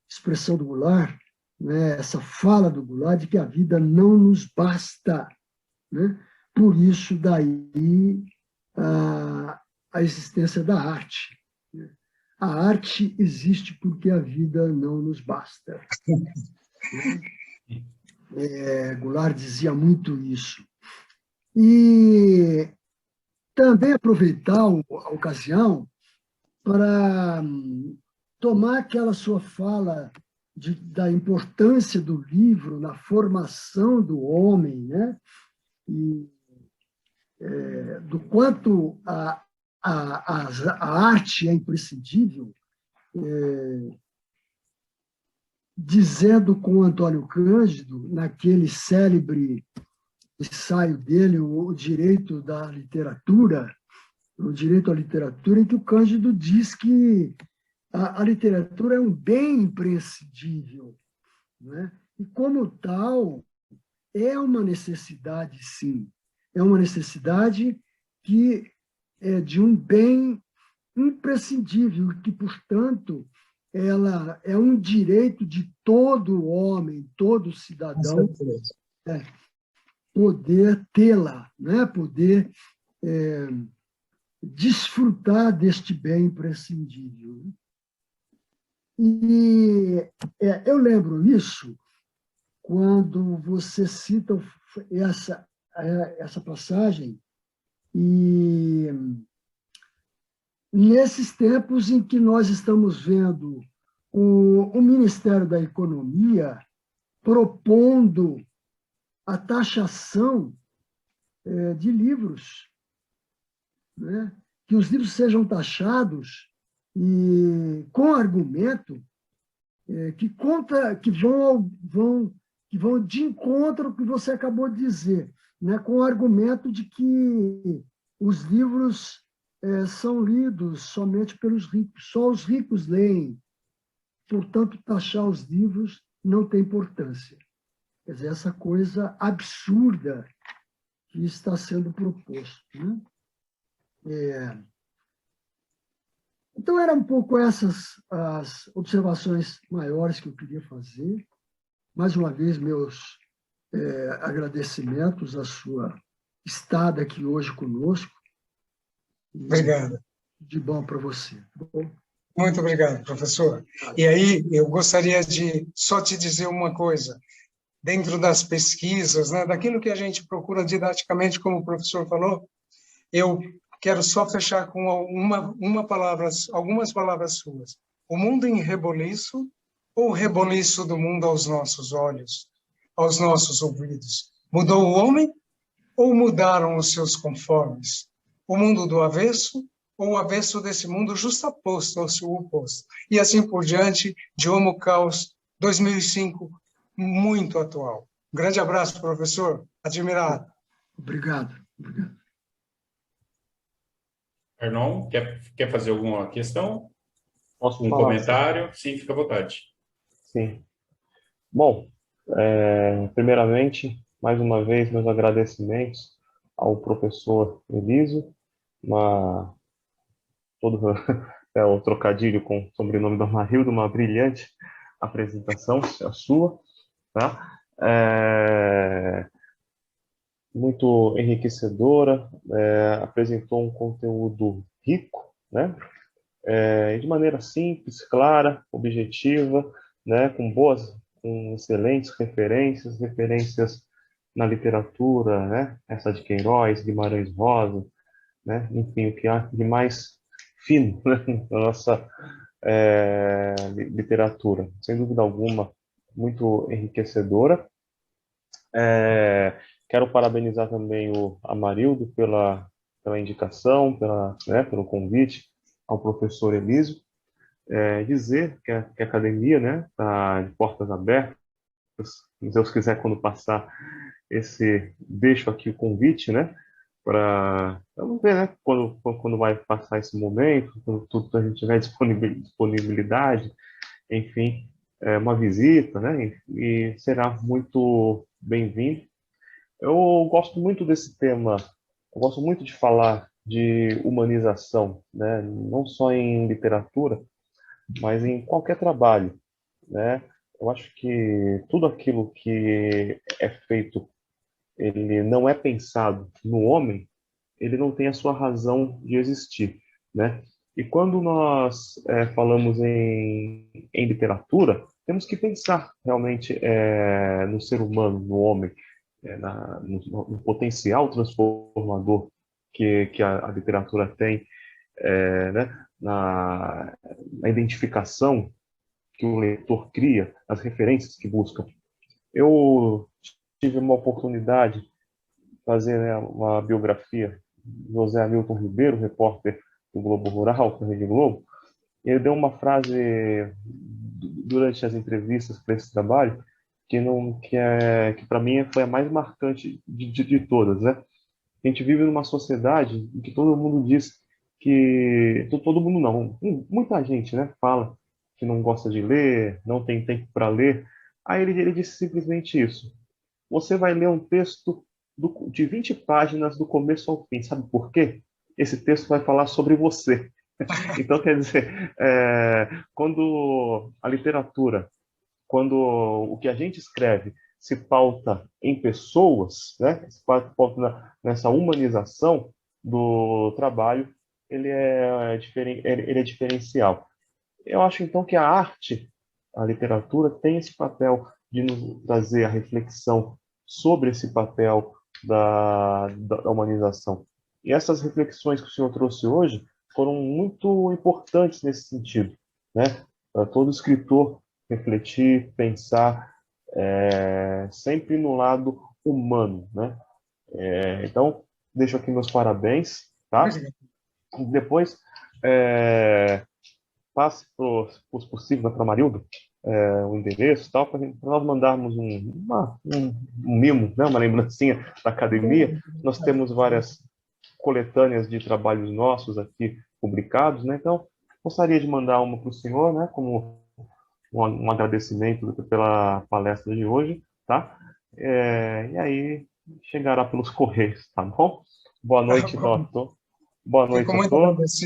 expressão do Goulart, né, essa fala do Goulart de que a vida não nos basta, né? Por isso daí a existência da arte. A arte existe porque a vida não nos basta. Goulart dizia muito isso. E também aproveitar a ocasião para tomar aquela sua fala da importância do livro na formação do homem, né? E do quanto a arte é imprescindível, dizendo com Antônio Cândido, naquele célebre ensaio dele, o direito da literatura, o direito à literatura, em que o Cândido diz que a literatura é um bem imprescindível, né? E, como tal, é uma necessidade, sim. É uma necessidade que é de um bem imprescindível, que, portanto, ela é um direito de todo homem, todo cidadão, poder tê-la, né? Poder desfrutar deste bem imprescindível. E eu lembro isso quando você cita essa passagem, e nesses tempos em que nós estamos vendo o Ministério da Economia propondo a taxação de livros, né? Que os livros sejam taxados e com argumento que vão de encontro ao que você acabou de dizer, né? Com o argumento de que os livros são lidos somente pelos ricos, só os ricos leem, portanto, taxar os livros não tem importância. Quer dizer, essa coisa absurda que está sendo proposto, né? Então, eram um pouco essas as observações maiores que eu queria fazer. Mais uma vez, meus agradecimentos à sua estada aqui hoje conosco. Obrigado. De bom para você. Bom? Muito obrigado, professor. E aí, eu gostaria de só te dizer uma coisa. Dentro das pesquisas, né, daquilo que a gente procura didaticamente, como o professor falou, eu quero só fechar com algumas palavras suas. O mundo em reboliço, ou o reboliço do mundo aos nossos olhos, aos nossos ouvidos? Mudou o homem ou mudaram os seus conformes? O mundo do avesso ou o avesso desse mundo justaposto ao seu oposto? E assim por diante, de Homo Caus 2005, muito atual. Um grande abraço, professor. Admirado. Obrigado. Obrigado. Arnon, quer fazer alguma questão? Posso falar, comentário? Sim, fica à vontade. Sim. Bom, primeiramente, mais uma vez, meus agradecimentos ao professor Elísio, o trocadilho com o sobrenome do Amarildo, uma brilhante apresentação, a sua, tá? muito enriquecedora, apresentou um conteúdo rico, né? De maneira simples, clara, objetiva, né? Com excelentes referências na literatura, né? Essa de Queiroz, Guimarães Rosa, né? Enfim, o que há de mais fino, né? Na nossa literatura, sem dúvida alguma, muito enriquecedora. Quero parabenizar também o Amarildo pela indicação, pelo convite ao professor Elísio. Dizer que a academia, né, está de portas abertas. Se Deus quiser, quando passar deixo aqui o convite, né, vamos ver, né, quando vai passar esse momento, quando tudo a gente tiver disponibilidade, enfim, uma visita, né, e será muito bem-vindo. Eu gosto muito desse tema, eu gosto muito de falar de humanização, né, não só em literatura, mas em qualquer trabalho, né? Eu acho que tudo aquilo que é feito, ele não é pensado no homem, ele não tem a sua razão de existir, né? E quando nós falamos em literatura, temos que pensar realmente no ser humano, no homem, no potencial transformador que a literatura tem, né? Na identificação que o leitor cria, as referências que busca. Eu tive uma oportunidade de fazer, né, uma biografia de José Hamilton Ribeiro, repórter do Globo Rural, da Rede Globo, e ele deu uma frase durante as entrevistas para esse trabalho que para mim foi a mais marcante de todas, né? A gente vive numa sociedade em que todo mundo diz todo mundo não, muita gente, né, fala que não gosta de ler, não tem tempo para ler. Aí ele disse simplesmente isso. Você vai ler um texto de 20 páginas do começo ao fim. Sabe por quê? Esse texto vai falar sobre você. Então, quer dizer, quando a literatura, quando o que a gente escreve se pauta em pessoas, né, se pauta nessa humanização do trabalho, ele é diferencial. Eu acho, então, que a arte, a literatura, tem esse papel de nos trazer a reflexão sobre esse papel da humanização. E essas reflexões que o senhor trouxe hoje foram muito importantes nesse sentido, né? Para todo escritor refletir, pensar, sempre no lado humano, né? Então, deixo aqui meus parabéns, tá? Depois, passe para possível para Marildo o endereço e tal, para nós mandarmos um mimo, né, uma lembrancinha da academia. Nós temos várias coletâneas de trabalhos nossos aqui publicados, né? Então, gostaria de mandar uma para o senhor, né, como um agradecimento pela palestra de hoje, tá? E aí chegará pelos correios, tá bom? Boa noite, doutor. Boa noite Fico a muito todos.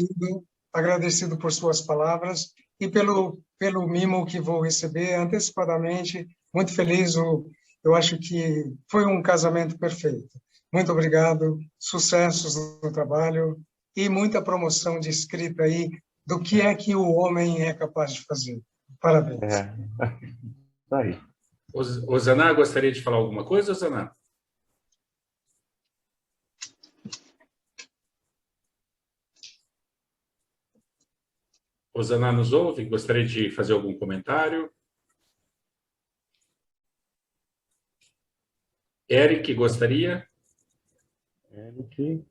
agradecido por suas palavras e pelo mimo que vou receber antecipadamente. Muito feliz, eu acho que foi um casamento perfeito. Muito obrigado, sucessos no trabalho e muita promoção de escrita aí do que é que o homem é capaz de fazer. Parabéns. Tá aí. Osaná, gostaria de falar alguma coisa, Osaná? Osaná nos ouve? Gostaria de fazer algum comentário? Eric, gostaria? Eric.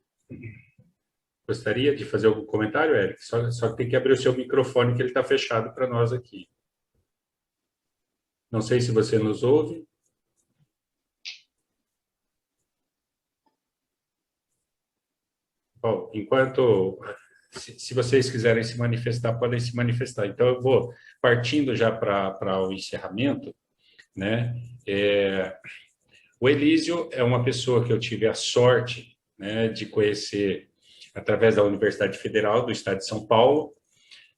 Gostaria de fazer algum comentário, Eric? Só tem que abrir o seu microfone, que ele está fechado para nós aqui. Não sei se você nos ouve. Bom, se vocês quiserem se manifestar, podem se manifestar. Então, eu vou partindo já para o encerramento, né? O Elísio é uma pessoa que eu tive a sorte, né, de conhecer através da Universidade Federal do Estado de São Paulo,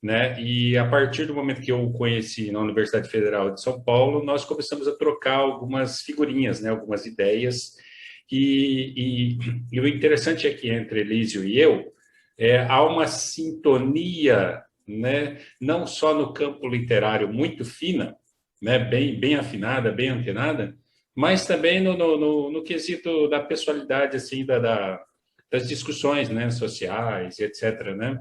né? E a partir do momento que eu o conheci na Universidade Federal de São Paulo, nós começamos a trocar algumas figurinhas, né, algumas ideias. E o interessante é que entre Elísio e eu, há uma sintonia, né, não só no campo literário muito fina, né, bem afinada, bem antenada, mas também no quesito da pessoalidade, assim, das discussões, né, sociais, etc., né?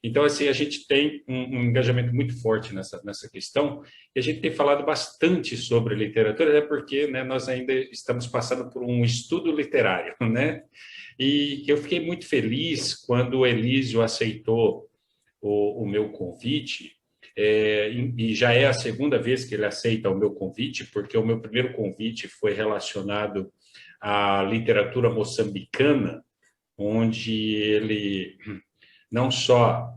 Então, assim, a gente tem um engajamento muito forte nessa questão, e a gente tem falado bastante sobre literatura, até porque, né, nós ainda estamos passando por um estudo literário, né? E eu fiquei muito feliz quando o Elísio aceitou o meu convite, e já é a segunda vez que ele aceita o meu convite, porque o meu primeiro convite foi relacionado à literatura moçambicana, onde ele não só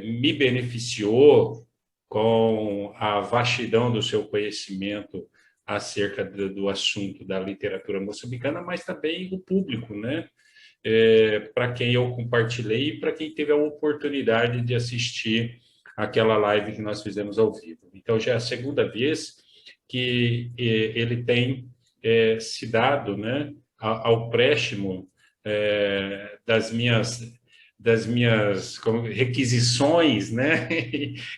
me beneficiou com a vastidão do seu conhecimento acerca do assunto da literatura moçambicana, mas também o público, né? Para quem eu compartilhei e para quem teve a oportunidade de assistir aquela live que nós fizemos ao vivo. Então, já é a segunda vez que ele tem se dado, né, ao préstimo das minhas requisições, né,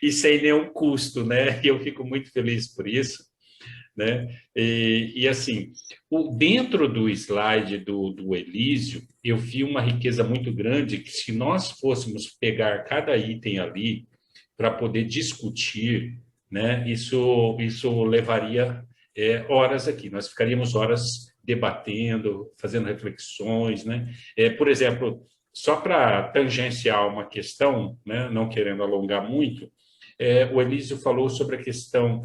e sem nenhum custo, né, e eu fico muito feliz por isso, né, e assim, dentro do slide do Elísio, eu vi uma riqueza muito grande que se nós fôssemos pegar cada item ali para poder discutir, né, isso levaria horas aqui, nós ficaríamos horas debatendo, fazendo reflexões, né? Por exemplo, só para tangenciar uma questão, né, não querendo alongar muito, o Elísio falou sobre a questão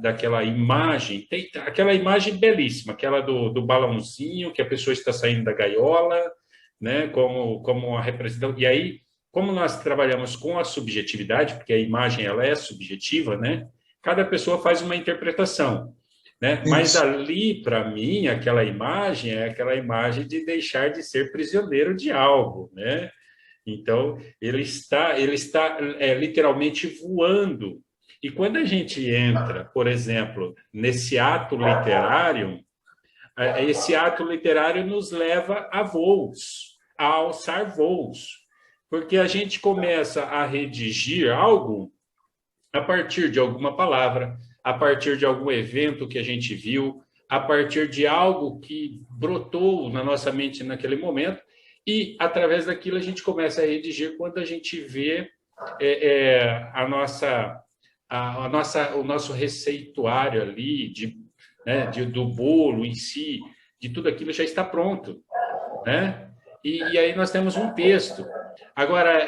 daquela imagem, tem aquela imagem belíssima, aquela do balãozinho, que a pessoa está saindo da gaiola, né, como a representação. E aí, como nós trabalhamos com a subjetividade, porque a imagem ela é subjetiva, né, cada pessoa faz uma interpretação. Né? Mas ali, para mim, aquela imagem é aquela imagem de deixar de ser prisioneiro de algo, né? Então, ele está literalmente voando. E quando a gente entra, por exemplo, nesse ato literário, esse ato literário nos leva a voos, a alçar voos, porque a gente começa a redigir algo a partir de alguma palavra, a partir de algum evento que a gente viu, a partir de algo que brotou na nossa mente naquele momento, e através daquilo a gente começa a redigir quando a gente vê o nosso receituário ali, né, do bolo em si, de tudo aquilo já está pronto, né? E aí nós temos um texto. Agora,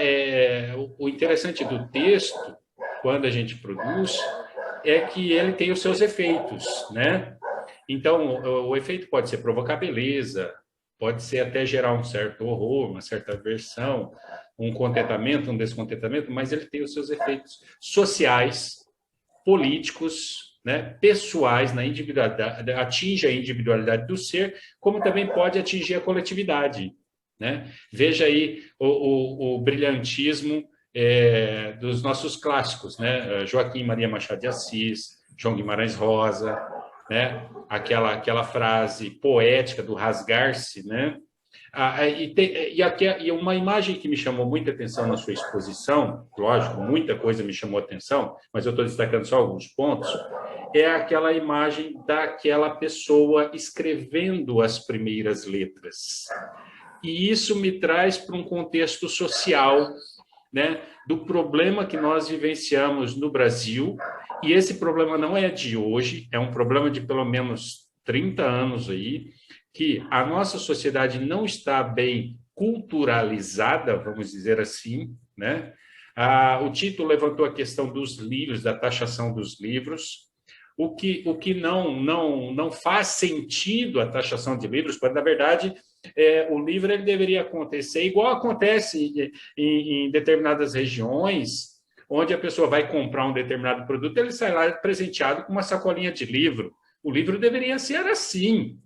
o interessante do texto, quando a gente produz, é que ele tem os seus efeitos, né? Então, o efeito pode ser provocar beleza, pode ser até gerar um certo horror, uma certa aversão, um contentamento, um descontentamento, mas ele tem os seus efeitos sociais, políticos, né, pessoais, na individualidade, atinge a individualidade do ser, como também pode atingir a coletividade, né? Veja aí o brilhantismo dos nossos clássicos, né? Joaquim Maria Machado de Assis, João Guimarães Rosa, né? Aquela frase poética do rasgar-se, né? E uma imagem que me chamou muita atenção na sua exposição, lógico, muita coisa me chamou a atenção, mas eu estou destacando só alguns pontos, é aquela imagem daquela pessoa escrevendo as primeiras letras. E isso me traz para um contexto social, né, do problema que nós vivenciamos no Brasil, e esse problema não é de hoje, é um problema de pelo menos 30 anos aí, que a nossa sociedade não está bem culturalizada, vamos dizer assim, né? O Tito levantou a questão dos livros, da taxação dos livros, o que não faz sentido a taxação de livros, quando, na verdade, o livro ele deveria acontecer igual acontece em determinadas regiões, onde a pessoa vai comprar um determinado produto, ele sai lá presenteado com uma sacolinha de livro. O livro deveria ser assim,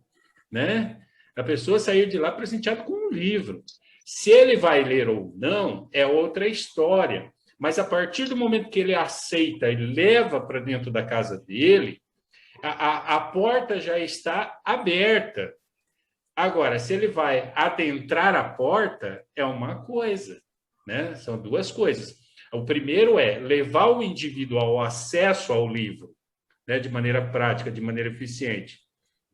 né? A pessoa sair de lá presenteado com um livro. Se ele vai ler ou não, é outra história. Mas a partir do momento que ele aceita e leva para dentro da casa dele, a porta já está aberta. Agora, se ele vai adentrar a porta, é uma coisa, né? São duas coisas. O primeiro é levar o indivíduo ao acesso ao livro, né? De maneira prática, de maneira eficiente,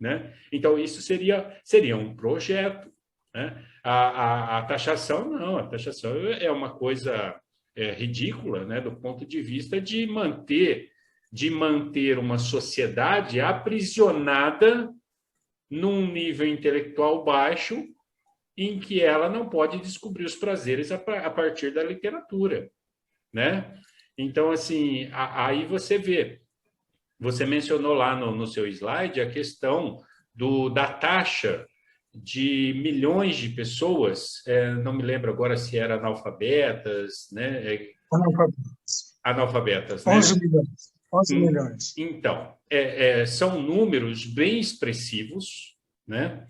né? Então, isso seria um projeto, né? A taxação, não. A taxação é uma coisa ridícula, né? Do ponto de vista de manter uma sociedade aprisionada num nível intelectual baixo, em que ela não pode descobrir os prazeres a partir da literatura, né? Então, assim, aí você vê, você mencionou lá no seu slide a questão da taxa de milhões de pessoas, não me lembro agora se era analfabetas, né? Analfabetas, né? 11 milhões. 11 milhões. Então, são números bem expressivos, né?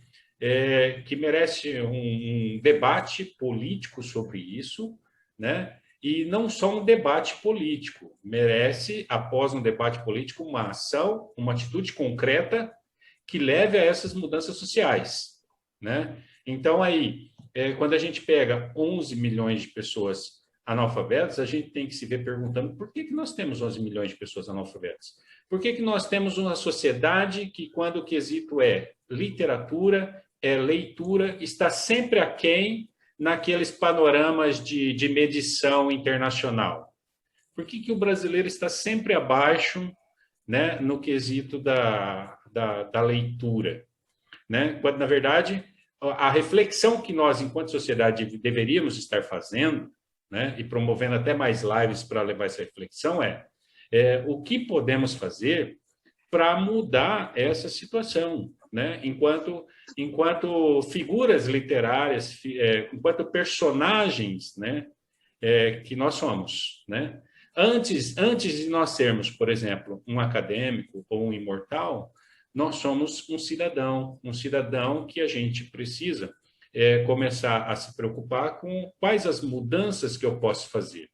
Que merece um debate político sobre isso, né? E não só um debate político, merece, após um debate político, uma ação, uma atitude concreta que leve a essas mudanças sociais, né? Então, aí, quando a gente pega 11 milhões de pessoas analfabetas, a gente tem que se ver perguntando por que nós temos 11 milhões de pessoas analfabetas? Por que nós temos uma sociedade que, quando o quesito é literatura, é leitura, está sempre aquém naqueles panoramas de medição internacional? Por que o brasileiro está sempre abaixo, né, no quesito da leitura? Né? Quando, na verdade, a reflexão que nós, enquanto sociedade, deveríamos estar fazendo, né, e promovendo até mais lives para levar essa reflexão, o que podemos fazer para mudar essa situação, né? Enquanto figuras literárias, enquanto personagens, né, que nós somos, né? Antes de nós sermos, por exemplo, um acadêmico ou um imortal, nós somos um cidadão que a gente precisa começar a se preocupar com quais as mudanças que eu posso fazer.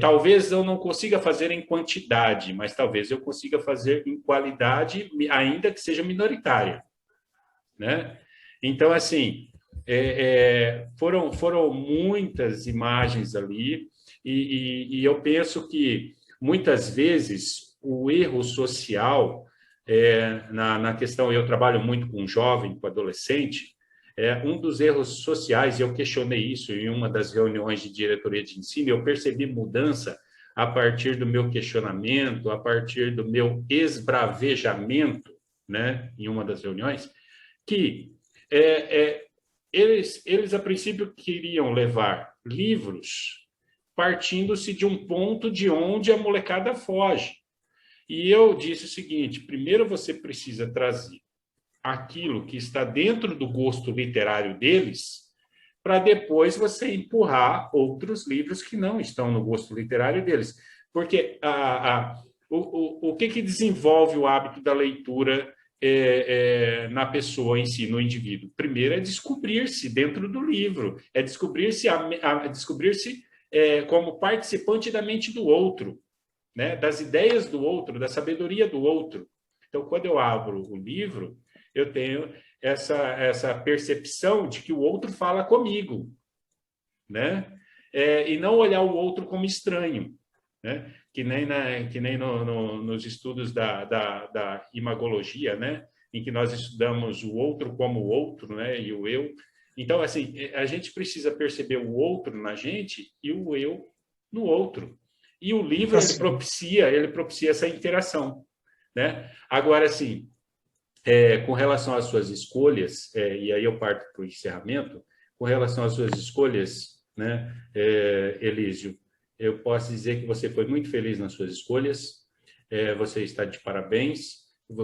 Talvez eu não consiga fazer em quantidade, mas talvez eu consiga fazer em qualidade, ainda que seja minoritária, né? Então, assim, foram muitas imagens ali, e eu penso que, muitas vezes, o erro social, na questão, eu trabalho muito com jovem, com adolescente, um dos erros sociais, e eu questionei isso em uma das reuniões de diretoria de ensino, eu percebi mudança a partir do meu questionamento, a partir do meu esbravejamento, né, em uma das reuniões, que eles a princípio queriam levar livros partindo-se de um ponto de onde a molecada foge. E eu disse o seguinte: primeiro você precisa trazer aquilo que está dentro do gosto literário deles, para depois você empurrar outros livros que não estão no gosto literário deles. Porque o que desenvolve o hábito da leitura na pessoa em si, no indivíduo? Primeiro é descobrir-se dentro do livro, é descobrir-se como participante da mente do outro, né? Das ideias do outro, da sabedoria do outro. Então, quando eu abro o livro, eu tenho essa percepção de que o outro fala comigo, né? E não olhar o outro como estranho, né? Que nem nos estudos da imagologia, né? Em que nós estudamos o outro como o outro, né? E o eu. Então, assim, a gente precisa perceber o outro na gente e o eu no outro. E o livro, ele propicia essa interação, né? Agora, assim, com relação às suas escolhas, e aí eu parto para o encerramento, com relação às suas escolhas, né, Elísio, eu posso dizer que você foi muito feliz nas suas escolhas, você está de parabéns,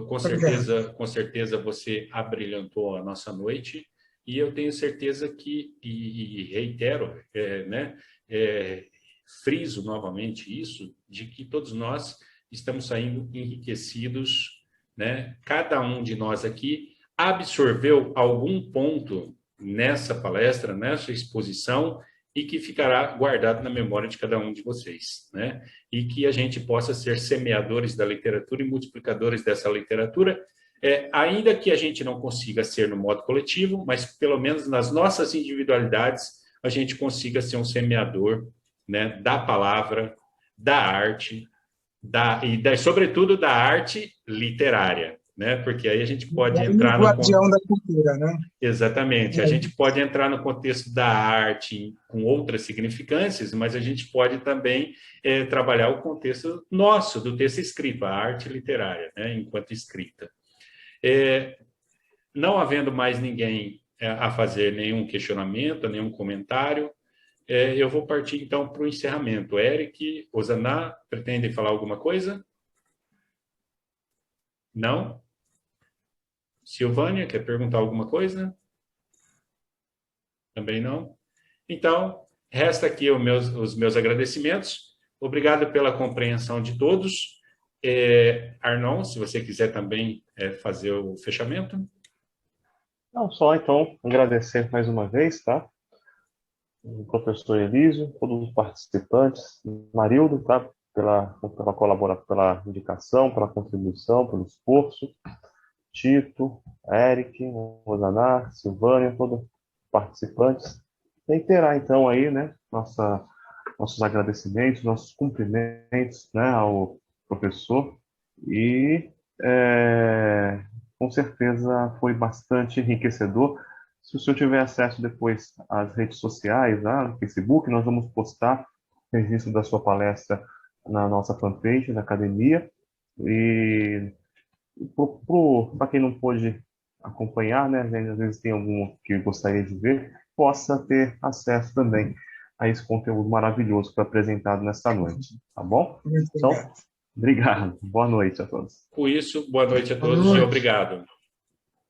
com certeza você abrilhantou a nossa noite, e eu tenho certeza que, e reitero, né, friso novamente isso, de que todos nós estamos saindo enriquecidos, né? Cada um de nós aqui absorveu algum ponto nessa palestra, nessa exposição, e que ficará guardado na memória de cada um de vocês, né? E que a gente possa ser semeadores da literatura e multiplicadores dessa literatura, ainda que a gente não consiga ser no modo coletivo, mas pelo menos nas nossas individualidades a gente consiga ser um semeador, né, da palavra, da arte, sobretudo da arte literária, né? Porque aí a gente pode entrar no guardião da cultura, né? Exatamente. A gente pode entrar no contexto da arte com outras significâncias, mas a gente pode também trabalhar o contexto nosso, do texto escrito, a arte literária, né, enquanto escrita. Não havendo mais ninguém a fazer nenhum questionamento, nenhum comentário, eu vou partir, então, para o encerramento. Eric, Osaná, pretendem falar alguma coisa? Não? Silvânia, quer perguntar alguma coisa? Também não? Então, resta aqui os meus agradecimentos. Obrigado pela compreensão de todos. Arnon, se você quiser também fazer o fechamento. Não, só então agradecer mais uma vez, tá? O professor Elísio, todos os participantes, Marildo, tá? Pela colaboração, pela indicação, pela contribuição, pelo esforço, Tito, Eric, Rosaná, Silvânia, todos os participantes. Reiterar então aí, né, nossos agradecimentos, nossos cumprimentos, né, ao professor e com certeza foi bastante enriquecedor. Se o senhor tiver acesso depois às redes sociais, no Facebook, nós vamos postar o registro da sua palestra na nossa fanpage da academia. E para quem não pôde acompanhar, né, às vezes tem algum que gostaria de ver, possa ter acesso também a esse conteúdo maravilhoso que foi apresentado nesta noite. Tá bom? Muito Então, obrigado. obrigado. Boa noite a todos. Com isso, boa noite a todos e obrigado.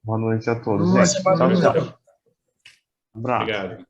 Boa noite a todos. Boa Gente, noite. tchau, tchau. Um abraço. Obrigado.